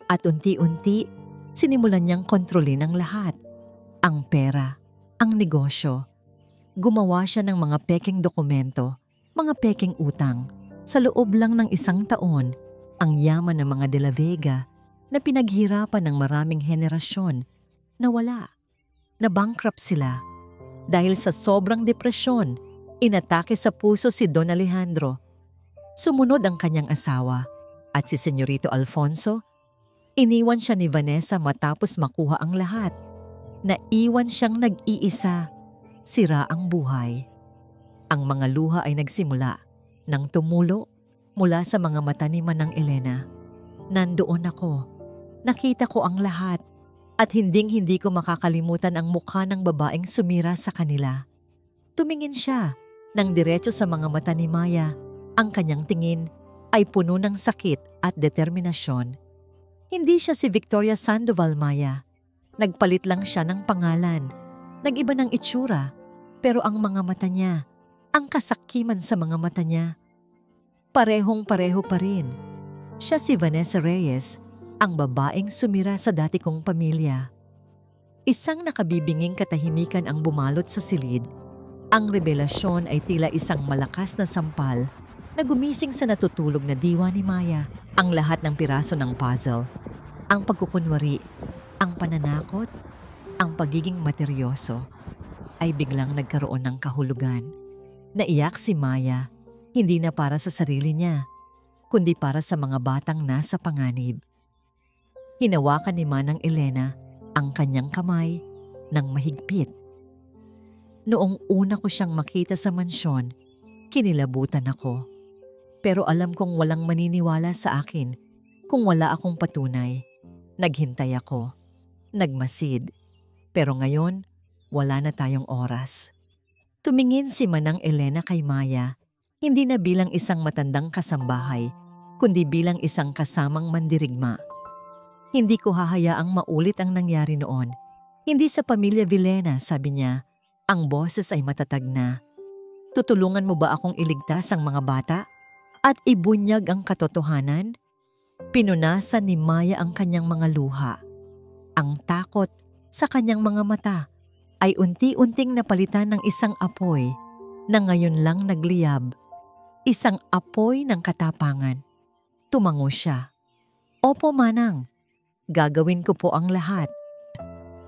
at unti-unti sinimulan niyang kontrolin ang lahat. Ang pera, ang negosyo. Gumawa siya ng mga peking dokumento, mga peking utang. Sa loob lang ng 1 taon, ang yaman ng mga De La Vega na pinaghirapan ng maraming henerasyon nawala. Na-bankrupt sila. Dahil sa sobrang depresyon, inatake sa puso si Don Alejandro. Sumunod ang kanyang asawa at si Senyorito Alfonso. Iniwan siya ni Vanessa matapos makuha ang lahat. Naiwan siyang nag-iisa. Sira ang buhay. Ang mga luha ay nagsimula nang tumulo mula sa mga mata ni Manang Elena. Nandoon ako. Nakita ko ang lahat at hinding-hindi ko makakalimutan ang mukha ng babaeng sumira sa kanila. Tumingin siya nang diretso sa mga mata ni Maya. Ang kanyang tingin ay puno ng sakit at determinasyon. Hindi siya si Victoria Sandoval, Maya. Nagpalit lang siya ng pangalan. Nag-iba ng itsura, pero ang mga mata niya, ang kasakiman sa mga mata niya, parehong-pareho pa rin. Siya si Vanessa Reyes, ang babaeng sumira sa dati kong pamilya. Isang nakabibinging katahimikan ang bumalot sa silid. Ang revelasyon ay tila isang malakas na sampal na gumising sa natutulog na diwa ni Maya. Ang lahat ng piraso ng puzzle, ang pagkukunwari, ang pananakot, ang pagiging materyoso, ay biglang nagkaroon ng kahulugan. Naiyak si Maya, hindi na para sa sarili niya, kundi para sa mga batang nasa panganib. Hinawakan ni Manang Elena ang kanyang kamay ng mahigpit. Noong una ko siyang makita sa mansyon, kinilabutan ako. Pero alam kong walang maniniwala sa akin kung wala akong patunay. Naghintay ako. Nagmasid. Pero ngayon, wala na tayong oras. Tumingin si Manang Elena kay Maya, hindi na bilang isang matandang kasambahay, kundi bilang isang kasamang mandirigma. Hindi ko hahayaang maulit ang nangyari noon. Hindi sa pamilya Villena, sabi niya. Ang boses ay matatag na. Tutulungan mo ba akong iligtas ang mga bata? At ibunyag ang katotohanan? Pinunasan ni Maya ang kanyang mga luha. Ang takot sa kanyang mga mata ay unti-unting napalitan ng isang apoy na ngayon lang nagliyab. Isang apoy ng katapangan. Tumango siya. Opo, Manang. Gagawin ko po ang lahat.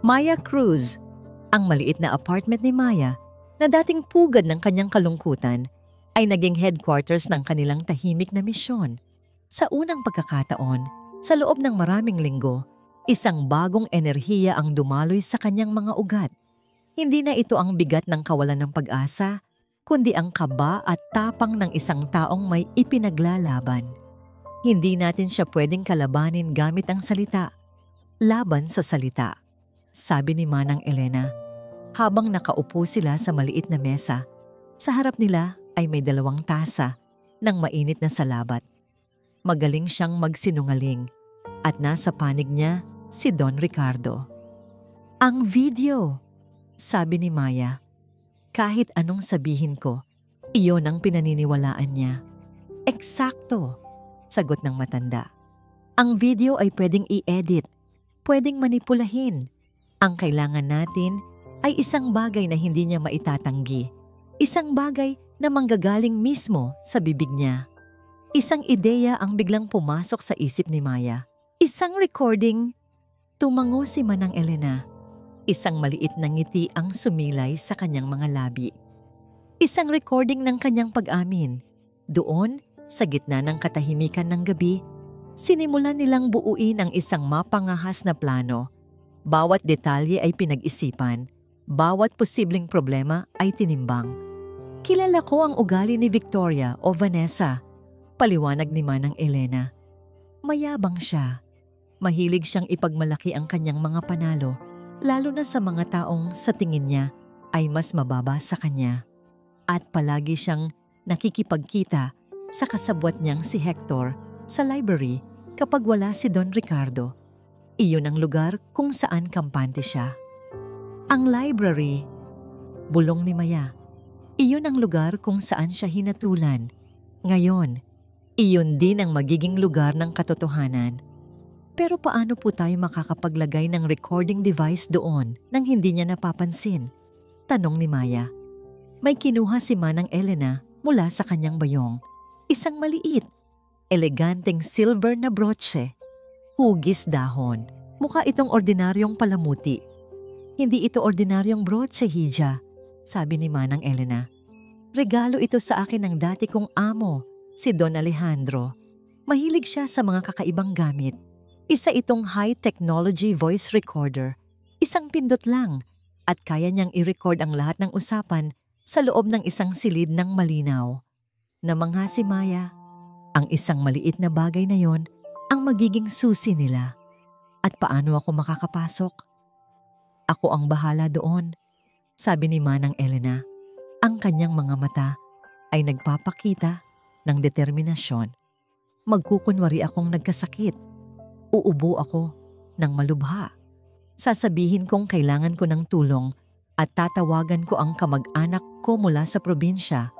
Maya Cruz, ang maliit na apartment ni Maya na dating pugad ng kanyang kalungkutan, ay naging headquarters ng kanilang tahimik na misyon. Sa unang pagkakataon, sa loob ng maraming linggo, isang bagong enerhiya ang dumaloy sa kanyang mga ugat. Hindi na ito ang bigat ng kawalan ng pag-asa, kundi ang kaba at tapang ng isang taong may ipinaglalaban. Hindi natin siya pwedeng kalabanin gamit ang salita. Laban sa salita, sabi ni Manang Elena. Habang nakaupo sila sa maliit na mesa, sa harap nila ay may 2 tasa ng mainit na salabat. Magaling siyang magsinungaling at nasa panig niya si Don Ricardo. Ang video, sabi ni Maya. Kahit anong sabihin ko, iyon ang pinaniniwalaan niya. Eksakto, sagot ng matanda. Ang video ay pwedeng i-edit, pwedeng manipulahin. Ang kailangan natin ay isang bagay na hindi niya maitatanggi. Isang bagay na manggagaling mismo sa bibig niya. Isang ideya ang biglang pumasok sa isip ni Maya. Isang recording. Tumango si Manang Elena. Isang maliit na ngiti ang sumilay sa kanyang mga labi. Isang recording ng kanyang pag-amin. Doon, sa gitna ng katahimikan ng gabi, sinimulan nilang buuin ang isang mapangahas na plano. Bawat detalye ay pinag-isipan. Bawat posibleng problema ay tinimbang. Kilala ko ang ugali ni Victoria o Vanessa, paliwanag ni Manang Elena. Mayabang siya. Mahilig siyang ipagmalaki ang kanyang mga panalo, lalo na sa mga taong sa tingin niya ay mas mababa sa kanya. At palagi siyang nakikipagkita sa kasabwat niyang si Hector sa library kapag wala si Don Ricardo. Iyon ang lugar kung saan kampante siya. Ang library, bulong ni Maya. Iyon ang lugar kung saan siya hinatulan. Ngayon, iyon din ang magiging lugar ng katotohanan. Pero paano po tayo makakapaglagay ng recording device doon nang hindi niya napapansin? Tanong ni Maya. May kinuha si Manang Elena mula sa kanyang bayong. Isang maliit, eleganteng silver na brooche. Hugis dahon. Mukha itong ordinaryong palamuti. Hindi ito ordinaryong brooche, Hija, sabi ni Manang Elena. Regalo ito sa akin ng dati kong amo, si Don Alejandro. Mahilig siya sa mga kakaibang gamit. Isa itong high-technology voice recorder. Isang pindot lang at kaya niyang i-record ang lahat ng usapan sa loob ng isang silid ng malinaw. Namangha si Maya. Ang isang maliit na bagay na yon ang magiging susi nila. At paano ako makakapasok? Ako ang bahala doon, sabi ni Manang Elena. Ang kanyang mga mata ay nagpapakita ng determinasyon. Magkukunwari akong nagkasakit. Uubo ako ng malubha. Sasabihin kong kailangan ko ng tulong at tatawagan ko ang kamag-anak ko mula sa probinsya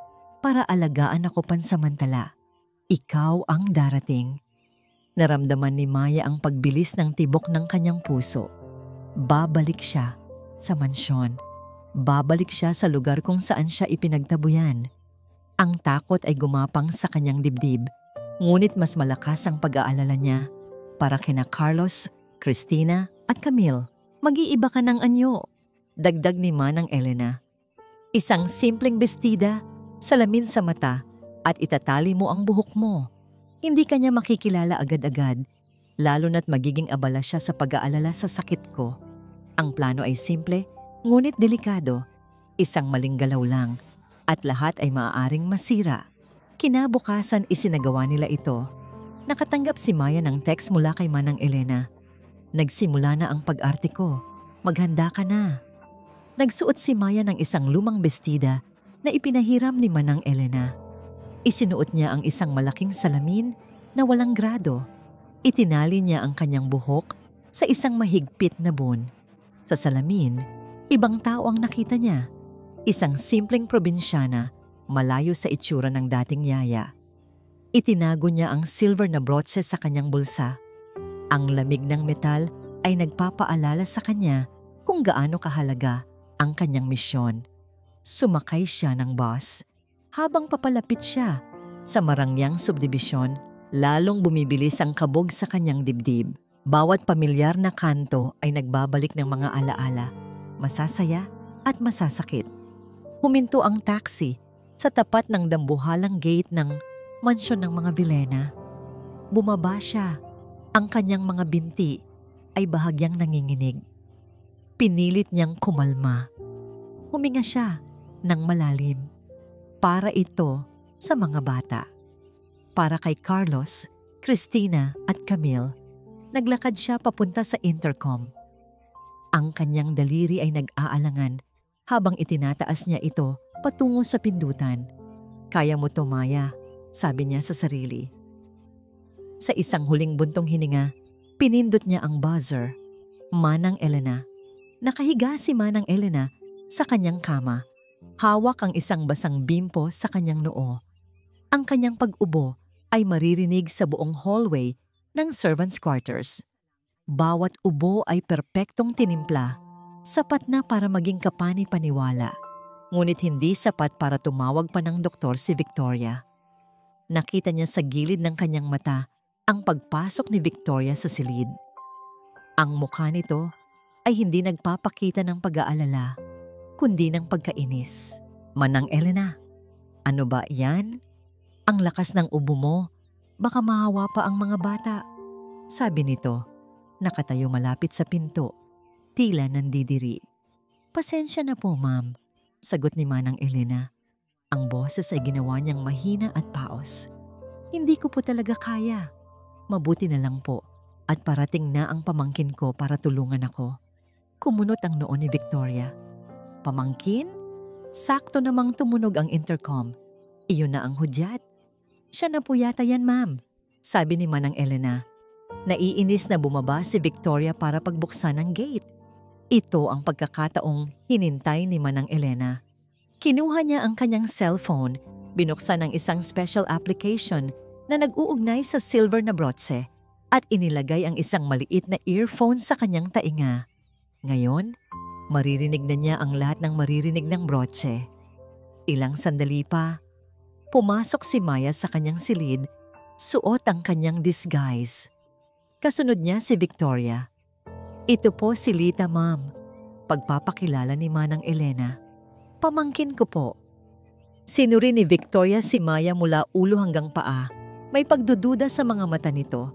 para alagaan ako pansamantala. Ikaw ang darating. Naramdaman ni Maya ang pagbilis ng tibok ng kanyang puso. Babalik siya sa mansyon. Babalik siya sa lugar kung saan siya ipinagtabuyan. Ang takot ay gumapang sa kanyang dibdib, ngunit mas malakas ang pag-aalala niya. Para kina Carlos, Cristina at Camille, mag-iiba ka ng anyo. Dagdag ni Manang Elena. Isang simpleng bestida, salamin sa mata at itatali mo ang buhok mo. Hindi ka niya makikilala agad-agad, lalo na't magiging abala siya sa pag-aalala sa sakit ko. Ang plano ay simple, ngunit delikado. Isang maling galaw lang at lahat ay maaaring masira. Kinabukasan isinagawa nila ito. Nakatanggap si Maya ng text mula kay Manang Elena. Nagsimula na ang pag-arte ko. Maghanda ka na. Nagsuot si Maya ng isang lumang bestida na ipinahiram ni Manang Elena. Isinuot niya ang isang malaking salamin na walang grado. Itinali niya ang kanyang buhok sa isang mahigpit na bun. Sa salamin, ibang tao ang nakita niya. Isang simpleng probinsyana, malayo sa itsura ng dating yaya. Itinago niya ang silver na brooche sa kanyang bulsa. Ang lamig ng metal ay nagpapaalala sa kanya kung gaano kahalaga ang kanyang misyon. Sumakay siya ng bus. Habang papalapit siya sa Marangyang subdibisyon, lalong bumibilis ang kabog sa kanyang dibdib. Bawat pamilyar na kanto ay nagbabalik ng mga alaala, masasaya at masasakit. Huminto ang taxi sa tapat ng dambuhalang gate ng mansyon ng mga Villena. Bumaba siya. Ang kanyang mga binti ay bahagyang nanginginig. Pinilit niyang kumalma. Huminga siya ng malalim. Para ito sa mga bata. Para kay Carlos, Cristina at Camille, naglakad siya papunta sa intercom. Ang kanyang daliri ay nag-aalangan habang itinataas niya ito patungo sa pindutan. Kaya mo to, Maya, sabi niya sa sarili. Sa isang huling buntong hininga, pinindot niya ang buzzer. Manang Elena. Nakahiga si Manang Elena sa kanyang kama. Hawak ang isang basang bimpo sa kanyang noo. Ang kanyang pag-ubo ay maririnig sa buong hallway ng servants' quarters. Bawat ubo ay perpektong tinimpla, sapat na para maging kapani-paniwala. Ngunit hindi sapat para tumawag pa ng doktor si Victoria. Nakita niya sa gilid ng kanyang mata ang pagpasok ni Victoria sa silid. Ang mukha nito ay hindi nagpapakita ng pag-aalala, kundi ng pagkainis. Manang Elena, ano ba yan? Ang lakas ng ubo mo, baka mahawa pa ang mga bata. Sabi nito, nakatayo malapit sa pinto, tila nandidiri. Pasensya na po, ma'am, sagot ni Manang Elena. Ang boses ay ginawa niyang mahina at paos. Hindi ko po talaga kaya. Mabuti na lang po at parating na ang pamangkin ko para tulungan ako. Kumunot ang noo ni Victoria. Pamangkin? Sakto namang tumunog ang intercom. Iyon na ang hudyat. Siya na po yata yan, ma'am, sabi ni Manang Elena. Naiinis na bumaba si Victoria para pagbuksan ng gate. Ito ang pagkakataong hinintay ni Manang Elena. Kinuha niya ang kanyang cellphone, binuksan ang isang special application na nag-uugnay sa silver na brotse at inilagay ang isang maliit na earphone sa kanyang tainga. Ngayon, maririnig na niya ang lahat ng maririnig ng brotse. Ilang sandali pa, pumasok si Maya sa kanyang silid, suot ang kanyang disguise. Kasunod niya si Victoria. Ito po si Lita, ma'am. Pagpapakilala ni Manang Elena. Pamangkin ko po. Sinuri ni Victoria si Maya mula ulo hanggang paa. May pagdududa sa mga mata nito.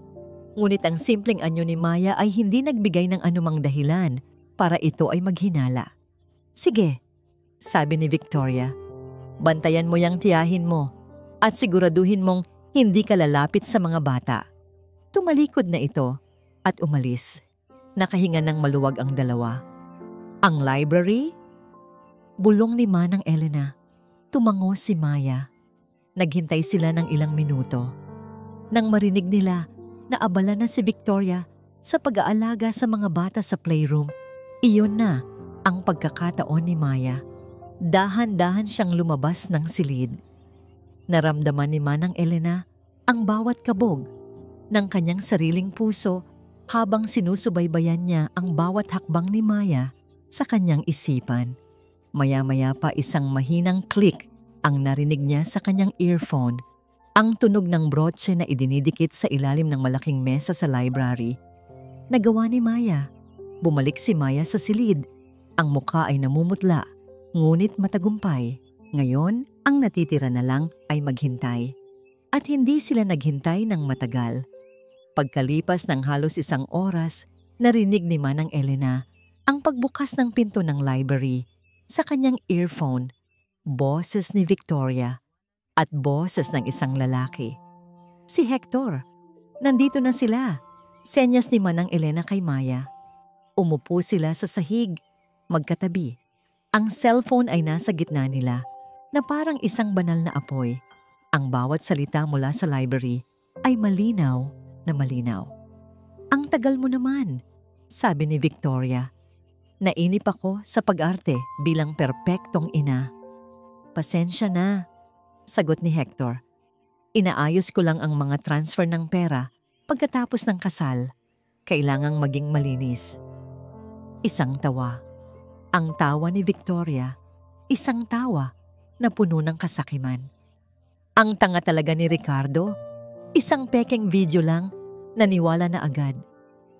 Ngunit ang simpleng anyo ni Maya ay hindi nagbigay ng anumang dahilan para ito ay maghinala. Sige, sabi ni Victoria. Bantayan mo yang tiyahin mo at siguraduhin mong hindi ka lalapit sa mga bata. Tumalikod na ito at umalis. Nakahinga ng maluwag ang dalawa. Ang library? Bulong ni Manang Elena. Tumango si Maya. Naghintay sila ng ilang minuto. Nang marinig nila na abala na si Victoria sa pag-aalaga sa mga bata sa playroom, iyon na ang pagkakataon ni Maya. Dahan-dahan siyang lumabas ng silid. Naramdaman ni Manang Elena ang bawat kabog ng kanyang sariling puso habang sinusubaybayan niya ang bawat hakbang ni Maya sa kanyang isipan. Maya-maya pa isang mahinang click ang narinig niya sa kanyang earphone, ang tunog ng brotse na idinidikit sa ilalim ng malaking mesa sa library. Nagawa ni Maya. Bumalik si Maya sa silid. Ang mukha ay namumutla, ngunit matagumpay. Ngayon, ang natitira na lang ay maghintay. At hindi sila naghintay ng matagal. Pagkalipas ng halos 1 oras, narinig ni Manang Elena ang pagbukas ng pinto ng library. Sa kanyang earphone, boses ni Victoria at boses ng isang lalaki. Si Hector. Nandito na sila. Senyas ni Manang Elena kay Maya. Umupo sila sa sahig, magkatabi. Ang cellphone ay nasa gitna nila na parang isang banal na apoy. Ang bawat salita mula sa library ay malinaw na malinaw. Ang tagal mo naman, sabi ni Victoria. Nainip ako sa pag-arte bilang perpektong ina. Pasensya na, sagot ni Hector. Inaayos ko lang ang mga transfer ng pera pagkatapos ng kasal. Kailangang maging malinis. Isang tawa. Ang tawa ni Victoria, isang tawa na puno ng kasakiman. Ang tanga talaga ni Ricardo. Isang pekeng video lang, naniwala na agad.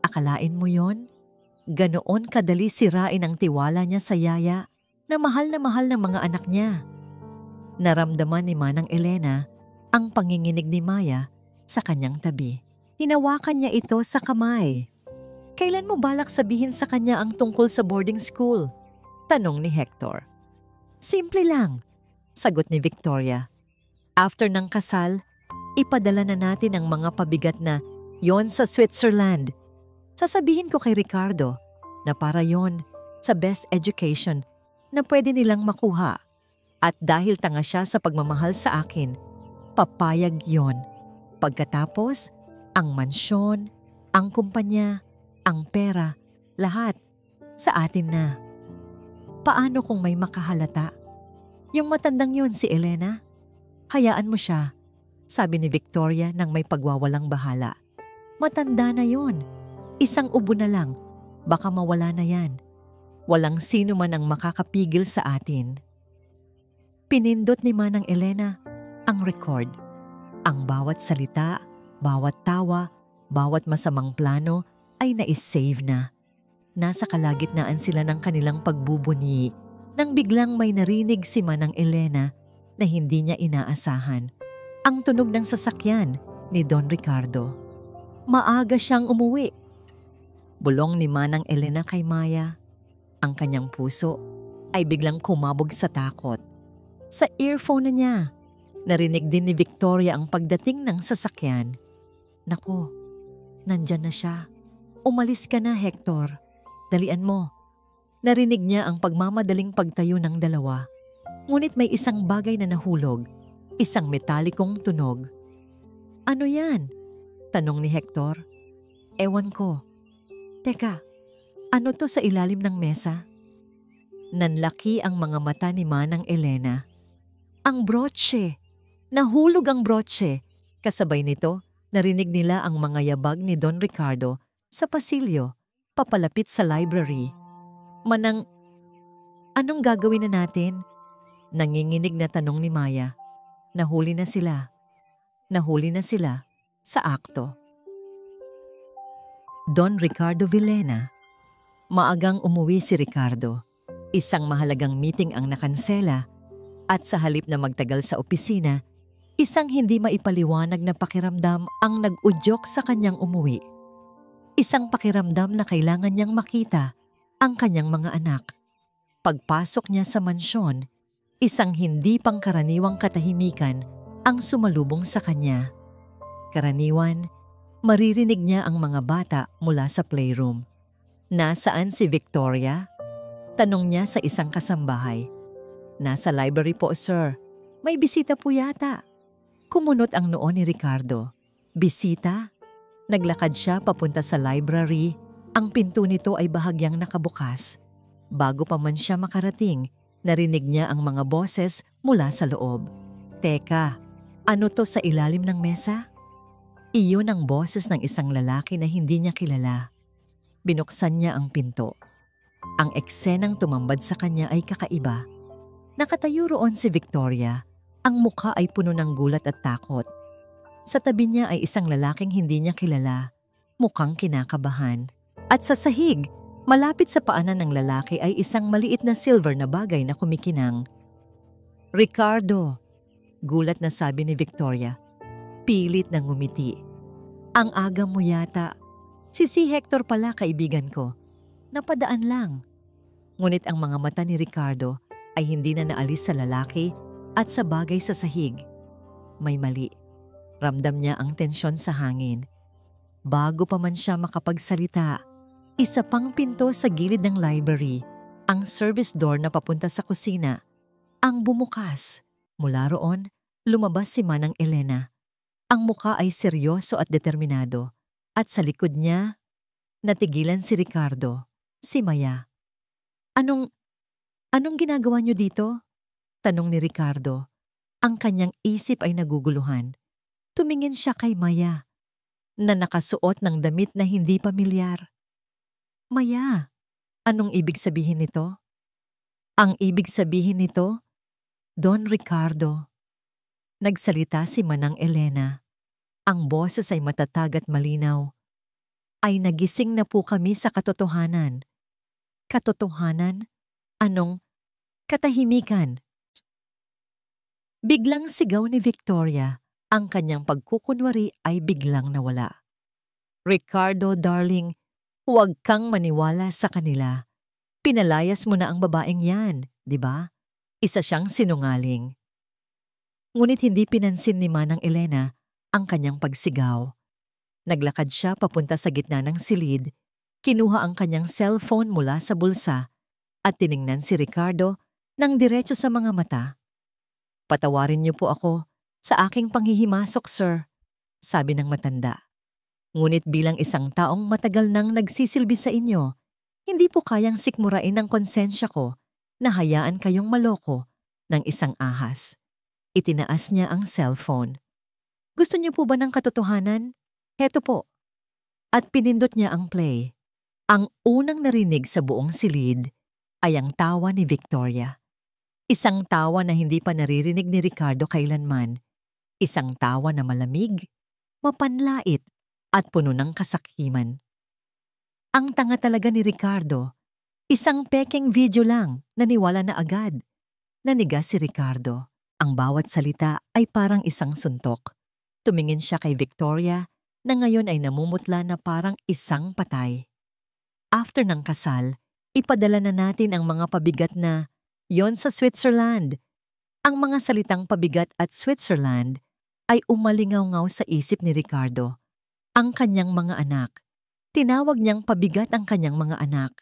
Akalain mo yon? Ganoon kadali sirain ang tiwala niya sa yaya na mahal ng mga anak niya. Naramdaman ni Manang Elena ang panginginig ni Maya sa kanyang tabi. Hinawakan niya ito sa kamay. Kailan mo balak sabihin sa kanya ang tungkol sa boarding school? Tanong ni Hector. Simple lang, sagot ni Victoria. After ng kasal, ipadala na natin ang mga pabigat na yon sa Switzerland. Sasabihin ko kay Ricardo na para yon sa best education na pwede nilang makuha. At dahil tanga siya sa pagmamahal sa akin, papayag yon. Pagkatapos, ang mansyon, ang kumpanya, ang pera, lahat sa atin na. Paano kung may makahalata? Yung matandang yon si Elena? Hayaan mo siya, sabi ni Victoria nang may pagwawalang bahala. Matanda na yon. Isang ubo na lang, baka mawala na yan. Walang sino man ang makakapigil sa atin. Pinindot ni Manang Elena ang record. Ang bawat salita, bawat tawa, bawat masamang plano ay nais-save na. Nasa kalagitnaan sila ng kanilang pagbubunyi nang biglang may narinig si Manang Elena na hindi niya inaasahan. Ang tunog ng sasakyan ni Don Ricardo. Maaga siyang umuwi. Bulong ni Manang Elena kay Maya. Ang kanyang puso ay biglang kumabog sa takot. Sa earphone na niya, narinig din ni Victoria ang pagdating ng sasakyan. Naku, nandyan na siya. Umalis ka na, Hector. Dalian mo. Narinig niya ang pagmamadaling pagtayo ng dalawa. Ngunit may isang bagay na nahulog, isang metalikong tunog. Ano yan? Tanong ni Hector. Ewan ko. Teka, ano to sa ilalim ng mesa? Nanlaki ang mga mata ni Manang Elena. Ang brooche! Nahulog ang brooche! Kasabay nito, narinig nila ang mga yabag ni Don Ricardo sa pasilyo, papalapit sa library. Manang, anong gagawin na natin? Nanginginig na tanong ni Maya. Nahuli na sila. Nahuli na sila sa akto. Don Ricardo Villena. Maagang umuwi si Ricardo. Isang mahalagang meeting ang nakansela at sa halip na magtagal sa opisina, isang hindi maipaliwanag na pakiramdam ang nag-udyok sa kanyang umuwi. Isang pakiramdam na kailangan niyang makita ang kanyang mga anak. Pagpasok niya sa mansyon, isang hindi pangkaraniwang katahimikan ang sumalubong sa kanya. Karaniwan, maririnig niya ang mga bata mula sa playroom. Nasaan si Victoria? Tanong niya sa isang kasambahay. Nasa library po, sir. May bisita po yata. Kumunot ang noo ni Ricardo. Bisita? Naglakad siya papunta sa library. Ang pinto nito ay bahagyang nakabukas. Bago pa man siya makarating, narinig niya ang mga boses mula sa loob. Teka, ano to sa ilalim ng mesa? Iyon ang boses ng isang lalaki na hindi niya kilala. Binuksan niya ang pinto. Ang eksenang tumambad sa kanya ay kakaiba. Nakatayo roon si Victoria. Ang mukha ay puno ng gulat at takot. Sa tabi niya ay isang lalaking hindi niya kilala. Mukhang kinakabahan. At sa sahig, malapit sa paanan ng lalaki ay isang maliit na silver na bagay na kumikinang. Ricardo, gulat na sabi ni Victoria. Pilit na ngumiti. Ang aga mo yata. Si Hector pala, kaibigan ko. Napadaan lang. Ngunit ang mga mata ni Ricardo ay hindi na naalis sa lalaki at sa bagay sa sahig. May mali. Ramdam niya ang tensyon sa hangin. Bago pa man siya makapagsalita, isa pang pinto sa gilid ng library, ang service door na papunta sa kusina, ang bumukas. Mula roon, lumabas si Manang Elena. Ang muka ay seryoso at determinado. At sa likod niya, natigilan si Ricardo, si Maya. Anong ginagawa niyo dito? Tanong ni Ricardo. Ang kanyang isip ay naguguluhan. Tumingin siya kay Maya, na nakasuot ng damit na hindi pamilyar. Maya, anong ibig sabihin nito? Ang ibig sabihin nito, Don Ricardo. Nagsalita si Manang Elena. Ang boses ay matatag at malinaw. Ay nagising na po kami sa katotohanan. Katotohanan? Anong? Katahimikan. Biglang sigaw ni Victoria. Ang kanyang pagkukunwari ay biglang nawala. Ricardo, darling, huwag kang maniwala sa kanila. Pinalayas mo na ang babaeng yan, di ba? Isa siyang sinungaling. Ngunit hindi pinansin ni Manang Elena ang kanyang pagsigaw. Naglakad siya papunta sa gitna ng silid, kinuha ang kanyang cellphone mula sa bulsa at tiningnan si Ricardo ng diretso sa mga mata. Patawarin niyo po ako sa aking panghihimasok, sir, sabi ng matanda. Ngunit bilang isang taong matagal nang nagsisilbi sa inyo, hindi po kayang sikmurain ng konsensya ko na hayaan kayong maloko ng isang ahas. Itinaas niya ang cellphone. Gusto niyo po ba ng katotohanan? Heto po. At pinindot niya ang play. Ang unang narinig sa buong silid ay ang tawa ni Victoria. Isang tawa na hindi pa naririnig ni Ricardo kailanman. Isang tawa na malamig, mapanlait at puno ng kasakiman. Ang tanga talaga ni Ricardo. Isang pekeng video lang, naniwala na agad. Naniga si Ricardo. Ang bawat salita ay parang isang suntok. Tumingin siya kay Victoria na ngayon ay namumutla na parang isang patay. After ng kasal, ipadala na natin ang mga pabigat na yon sa Switzerland. Ang mga salitang pabigat at Switzerland ay umalingaw-ngaw sa isip ni Ricardo. Ang kanyang mga anak. Tinawag niyang pabigat ang kanyang mga anak.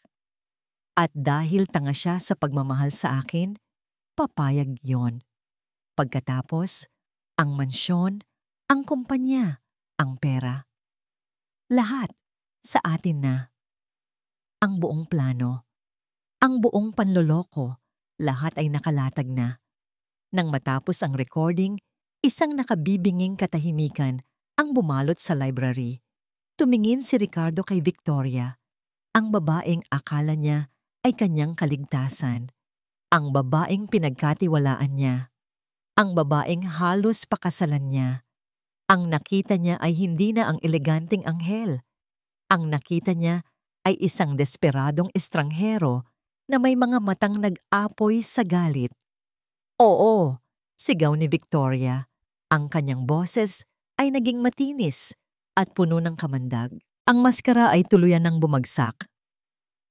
At dahil tanga siya sa pagmamahal sa akin, papayag yon. Pagkatapos, ang mansyon, ang kumpanya, ang pera. Lahat sa atin na. Ang buong plano, ang buong panloloko, lahat ay nakalatag na. Nang matapos ang recording, isang nakabibinging katahimikan ang bumalot sa library. Tumingin si Ricardo kay Victoria, ang babaeng akala niya ay kanyang kaligtasan. Ang babaeng pinagkatiwalaan niya. Ang babaeng halos pakasalan niya. Ang nakita niya ay hindi na ang eleganteng anghel. Ang nakita niya ay isang desperadong estranghero na may mga matang nag-apoy sa galit. Oo, sigaw ni Victoria. Ang kanyang boses ay naging matinis at puno ng kamandag. Ang maskara ay tuluyan ng bumagsak.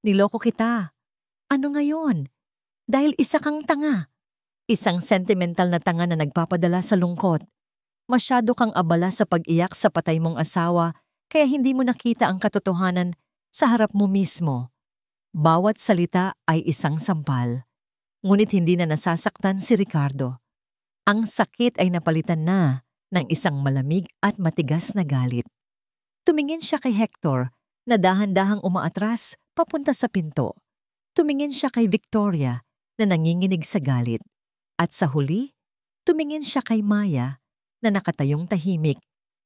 Niloko kita. Ano ngayon? Dahil isa kang tanga. Isang sentimental na tanga na nagpapadala sa lungkot. Masyado kang abala sa pag-iyak sa patay mong asawa kaya hindi mo nakita ang katotohanan sa harap mo mismo. Bawat salita ay isang sampal. Ngunit hindi na nasasaktan si Ricardo. Ang sakit ay napalitan na ng isang malamig at matigas na galit. Tumingin siya kay Hector na dahan-dahang umaatras papunta sa pinto. Tumingin siya kay Victoria na nanginginig sa galit. At sa huli, tumingin siya kay Maya na nakatayong tahimik.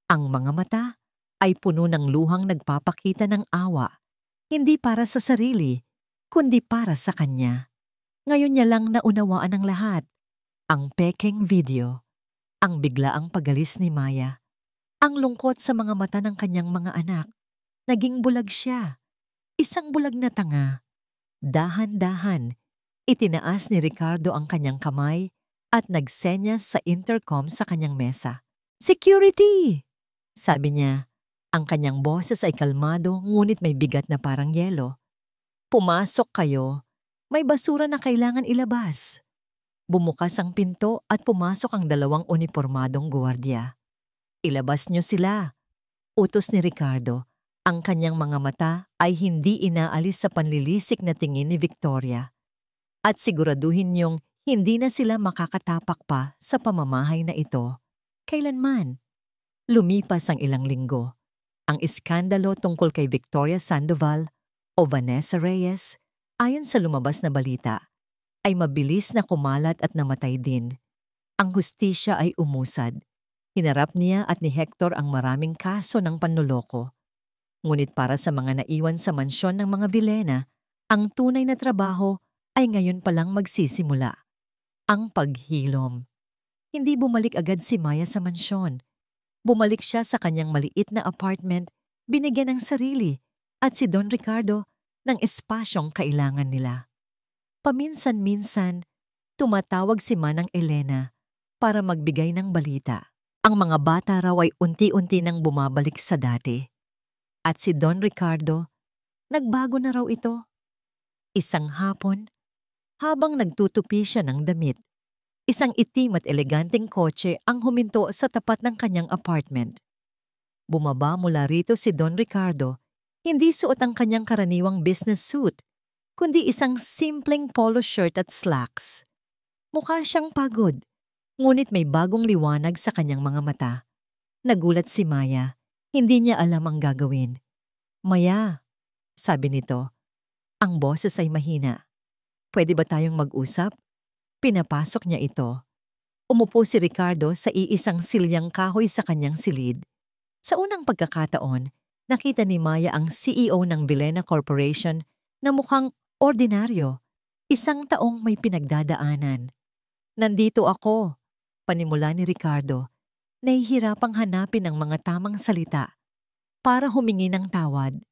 Ang mga mata ay puno ng luhang nagpapakita ng awa, hindi para sa sarili, kundi para sa kanya. Ngayon niya lang naunawaan ang lahat. Ang pekeng video, ang biglaang pagalis ni Maya, ang lungkot sa mga mata ng kanyang mga anak. Naging bulag siya, isang bulag na tanga. Dahan-dahan, itinaas ni Ricardo ang kanyang kamay at nagsenyas sa intercom sa kanyang mesa. "Security!" sabi niya. Ang kanyang boses ay kalmado ngunit may bigat na parang yelo. "Pumasok kayo. May basura na kailangan ilabas." Bumukas ang pinto at pumasok ang dalawang unipormadong guwardiya. "Ilabas niyo sila," utos ni Ricardo. Ang kanyang mga mata ay hindi inaalis sa panlilisik na tingin ni Victoria. At siguraduhin niyong hindi na sila makakatapak pa sa pamamahay na ito. Kailanman. Lumipas ang ilang linggo. Ang iskandalo tungkol kay Victoria Sandoval o Vanessa Reyes, ayon sa lumabas na balita, ay mabilis na kumalat at namatay din. Ang hustisya ay umusad. Hinarap niya at ni Hector ang maraming kaso ng panloloko. Ngunit para sa mga naiwan sa mansyon ng mga Villena, ang tunay na trabaho ay ngayon palang magsisimula. Ang paghilom. Hindi bumalik agad si Maya sa mansyon. Bumalik siya sa kanyang maliit na apartment, binigyan ng sarili, at si Don Ricardo ng espasyong kailangan nila. Paminsan-minsan, tumatawag si Manang Elena para magbigay ng balita. Ang mga bata raw ay unti-unti nang bumabalik sa dati. At si Don Ricardo, nagbago na raw ito. Isang hapon, habang nagtutupi siya ng damit, isang itim at eleganteng kotse ang huminto sa tapat ng kanyang apartment. Bumaba mula rito si Don Ricardo, hindi suot ang kanyang karaniwang business suit, kundi isang simpleng polo shirt at slacks. Mukha siyang pagod, ngunit may bagong liwanag sa kanyang mga mata. Nagulat si Maya, hindi niya alam ang gagawin. "Maya," sabi nito. Ang boses ay mahina. "Pwede ba tayong mag-usap?" Pinapasok niya ito. Umupo si Ricardo sa iisang silyang kahoy sa kanyang silid. Sa unang pagkakataon, nakita ni Maya ang CEO ng Villena Corporation na mukhang ordinaryo, isang taong may pinagdadaanan. "Nandito ako," panimula ni Ricardo. Nahihirapang hanapin ang mga tamang salita para humingi ng tawad.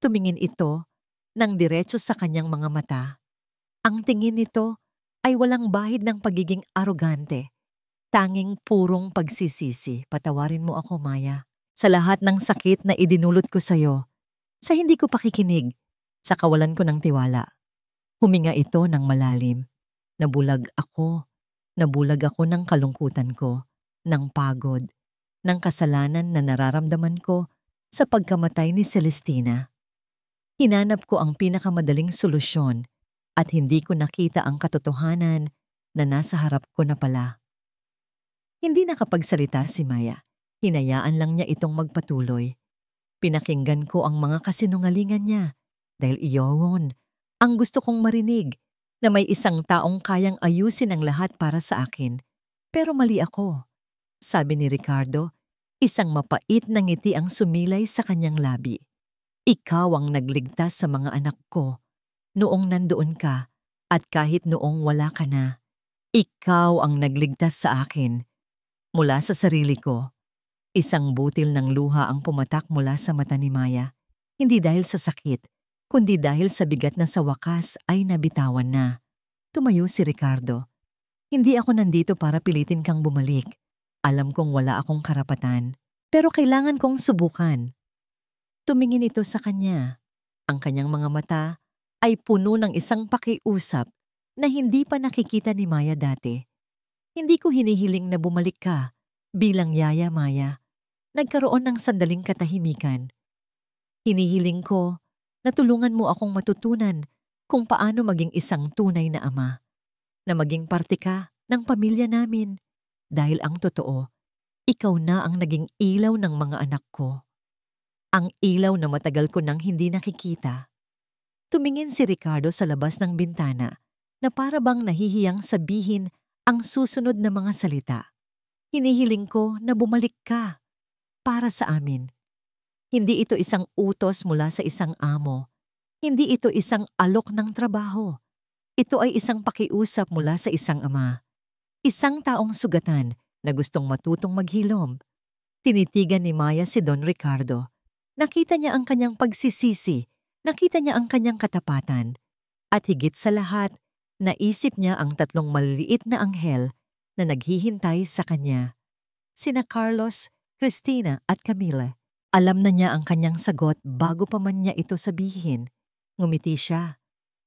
Tumingin ito ng diretso sa kanyang mga mata. Ang tingin nito ay walang bahid ng pagiging arogante. Tanging purong pagsisisi. "Patawarin mo ako, Maya, sa lahat ng sakit na idinulot ko sa'yo, sa hindi ko pakikinig, sa kawalan ko ng tiwala." Huminga ito ng malalim. Nabulag ako ng kalungkutan ko, ng pagod, ng kasalanan na nararamdaman ko sa pagkamatay ni Celestina. Hinanap ko ang pinakamadaling solusyon at hindi ko nakita ang katotohanan na nasa harap ko na pala. Hindi nakapagsalita si Maya. Hinayaan lang niya itong magpatuloy. Pinakinggan ko ang mga kasinungalingan niya dahil iyon ang gusto kong marinig, na may isang taong kayang ayusin ang lahat para sa akin. Pero mali ako, sabi ni Ricardo, isang mapait na ngiti ang sumilay sa kanyang labi. Ikaw ang nagligtas sa mga anak ko noong nandoon ka at kahit noong wala ka na. Ikaw ang nagligtas sa akin mula sa sarili ko. Isang butil ng luha ang pumatak mula sa mata ni Maya. Hindi dahil sa sakit, kundi dahil sa bigat na sa wakas ay nabitawan na. Tumayo si Ricardo. Hindi ako nandito para pilitin kang bumalik. Alam kong wala akong karapatan, pero kailangan kong subukan. Tumingin ito sa kanya. Ang kanyang mga mata ay puno ng isang pakiusap na hindi pa nakikita ni Maya dati. Hindi ko hinihiling na bumalik ka bilang yaya, Maya. Nagkaroon ng sandaling katahimikan. Hinihiling ko na tulungan mo akong matutunan kung paano maging isang tunay na ama, na maging parte ka ng pamilya namin. Dahil ang totoo, ikaw na ang naging ilaw ng mga anak ko. Ang ilaw na matagal ko nang hindi nakikita. Tumingin si Ricardo sa labas ng bintana na para bang nahihiyang sabihin ang susunod na mga salita. Hinihiling ko na bumalik ka para sa amin. Hindi ito isang utos mula sa isang amo. Hindi ito isang alok ng trabaho. Ito ay isang pakiusap mula sa isang ama. Isang taong sugatan na gustong matutong maghilom. Tinitigan ni Maya si Don Ricardo. Nakita niya ang kanyang pagsisisi. Nakita niya ang kanyang katapatan. At higit sa lahat, naisip niya ang tatlong maliliit na anghel na naghihintay sa kanya. Sina Carlos, Cristina at Camila. Alam na niya ang kanyang sagot bago pa man niya ito sabihin. Ngumiti siya.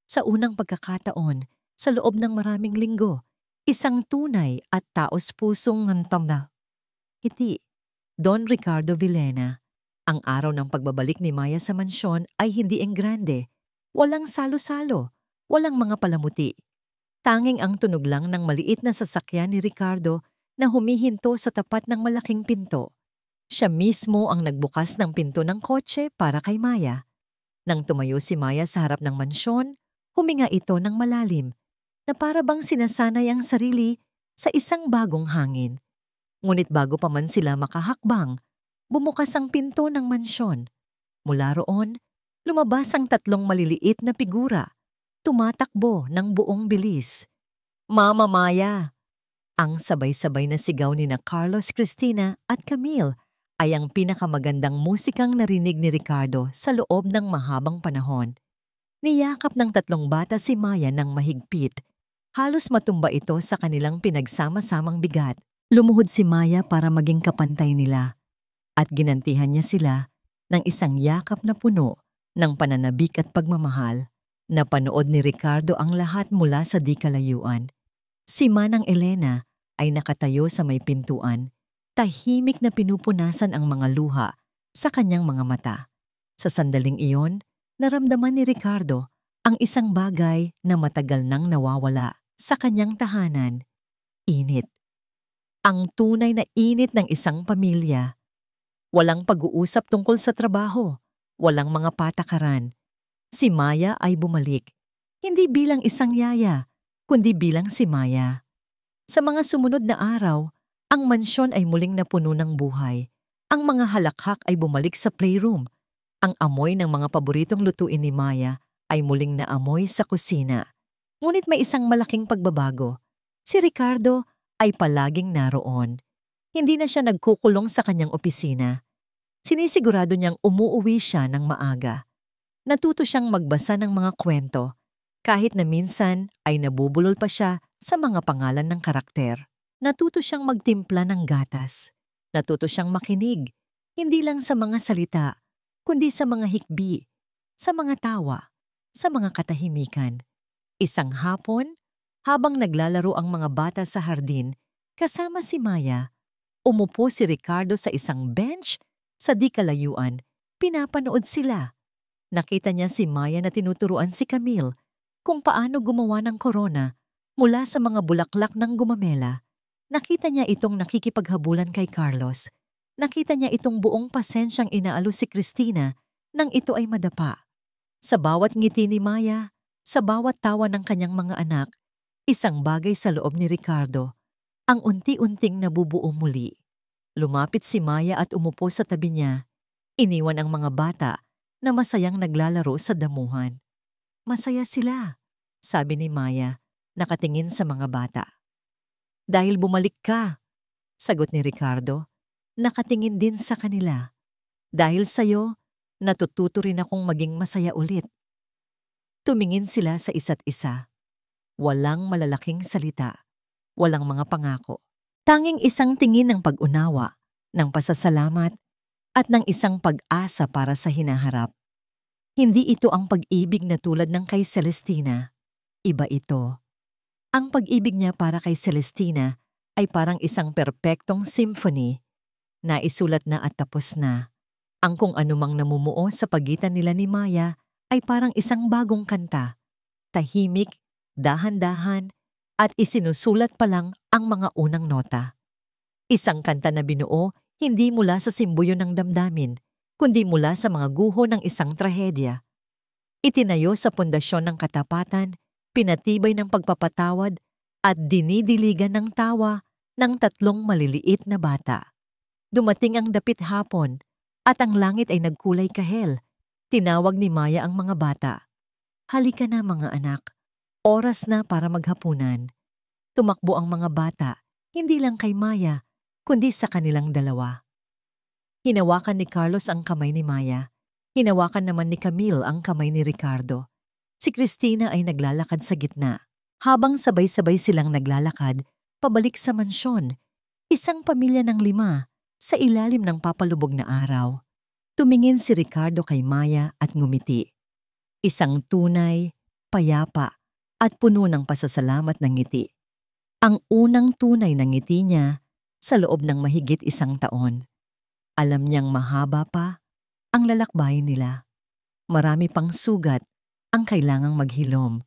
Sa unang pagkakataon, sa loob ng maraming linggo, isang tunay at taos-pusong ngantam na ngiti. Don Ricardo Villena. Ang araw ng pagbabalik ni Maya sa mansyon ay hindi enggrande. Walang salo-salo, walang mga palamuti. Tanging ang tunog lang ng maliit na sasakyan ni Ricardo na humihinto sa tapat ng malaking pinto. Siya mismo ang nagbukas ng pinto ng kotse para kay Maya. Nang tumayo si Maya sa harap ng mansyon, huminga ito ng malalim na para bang sinasanay ang sarili sa isang bagong hangin. Ngunit bago pa man sila makahakbang, bumukas ang pinto ng mansyon. Mula roon, lumabas ang tatlong maliliit na figura, tumatakbo ng buong bilis. Mama Maya! Ang sabay-sabay na sigaw ni na Carlos, Cristina at Camille ay ang pinakamagandang musikang narinig ni Ricardo sa loob ng mahabang panahon. Niyakap ng tatlong bata si Maya ng mahigpit. Halos matumba ito sa kanilang pinagsama-samang bigat. Lumuhod si Maya para maging kapantay nila. At ginantihan niya sila ng isang yakap na puno ng pananabik at pagmamahal. Napanood ni Ricardo ang lahat mula sa di kalayuan. Si Manang Elena ay nakatayo sa may pintuan. Tahimik na pinupunasan ang mga luha sa kanyang mga mata. Sa sandaling iyon, naramdaman ni Ricardo ang isang bagay na matagal nang nawawala sa kanyang tahanan. Init. Ang tunay na init ng isang pamilya. Walang pag-uusap tungkol sa trabaho. Walang mga patakaran. Si Maya ay bumalik. Hindi bilang isang yaya, kundi bilang si Maya. Sa mga sumunod na araw, ang mansyon ay muling napuno ng buhay. Ang mga halakhak ay bumalik sa playroom. Ang amoy ng mga paboritong lutuin ni Maya ay muling naamoy sa kusina. Ngunit may isang malaking pagbabago. Si Ricardo ay palaging naroon. Hindi na siya nagkukulong sa kanyang opisina. Sinisigurado niyang umuuwi siya ng maaga. Natuto siyang magbasa ng mga kwento, kahit na minsan ay nabubulol pa siya sa mga pangalan ng karakter. Natuto siyang magtimpla ng gatas. Natuto siyang makinig, hindi lang sa mga salita, kundi sa mga hikbi, sa mga tawa, sa mga katahimikan. Isang hapon, habang naglalaro ang mga bata sa hardin, kasama si Maya, umupo si Ricardo sa isang bench sa di kalayuan. Pinapanood sila. Nakita niya si Maya na tinuturuan si Camille kung paano gumawa ng korona mula sa mga bulaklak ng gumamela. Nakita niya itong nakikipaghabulan kay Carlos. Nakita niya itong buong pasensyang inaalok si Christina nang ito ay madapa. Sa bawat ngiti ni Maya, sa bawat tawa ng kanyang mga anak, isang bagay sa loob ni Ricardo ang unti-unting nabubuo muli. Lumapit si Maya at umupo sa tabi niya. Iniwan ang mga bata na masayang naglalaro sa damuhan. Masaya sila, sabi ni Maya, nakatingin sa mga bata. Dahil bumalik ka, sagot ni Ricardo, nakatingin din sa kanila. Dahil sa'yo, natututo rin akong maging masaya ulit. Tumingin sila sa isa't isa. Walang malalaking salita, walang mga pangako. Tanging isang tingin ng pag-unawa, ng pasasalamat, at ng isang pag-asa para sa hinaharap. Hindi ito ang pag-ibig na tulad ng kay Celestina. Iba ito. Ang pag-ibig niya para kay Celestina ay parang isang perpektong symphony na isulat na at tapos na. Ang kung anumang namumuo sa pagitan nila ni Maya ay parang isang bagong kanta. Tahimik, dahan-dahan, at isinusulat pa lang ang mga unang nota. Isang kanta na binuo hindi mula sa simbuyo ng damdamin, kundi mula sa mga guho ng isang trahedya. Itinayo sa pundasyon ng katapatan, pinatibay ng pagpapatawad, at dinidiligan ng tawa ng tatlong maliliit na bata. Dumating ang dapit hapon, at ang langit ay nagkulay kahel. Tinawag ni Maya ang mga bata. Halika na mga anak, oras na para maghapunan. Tumakbo ang mga bata, hindi lang kay Maya, kundi sa kanilang dalawa. Hinawakan ni Carlos ang kamay ni Maya. Hinawakan naman ni Camille ang kamay ni Ricardo. Si Christina ay naglalakad sa gitna. Habang sabay-sabay silang naglalakad, pabalik sa mansyon, isang pamilya ng 5 sa ilalim ng papalubog na araw. Tumingin si Ricardo kay Maya at ngumiti. Isang tunay, payapa, at puno ng pasasalamat ng ngiti. Ang unang tunay na ngiti niya sa loob ng mahigit 1 taon. Alam niyang mahaba pa ang lalakbayin nila. Marami pang sugat ang kailangang maghilom.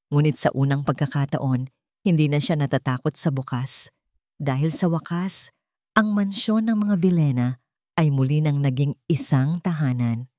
Ngunit sa unang pagkakataon, hindi na siya natatakot sa bukas. Dahil sa wakas, ang mansyon ng mga Villena ay muli nang naging isang tahanan.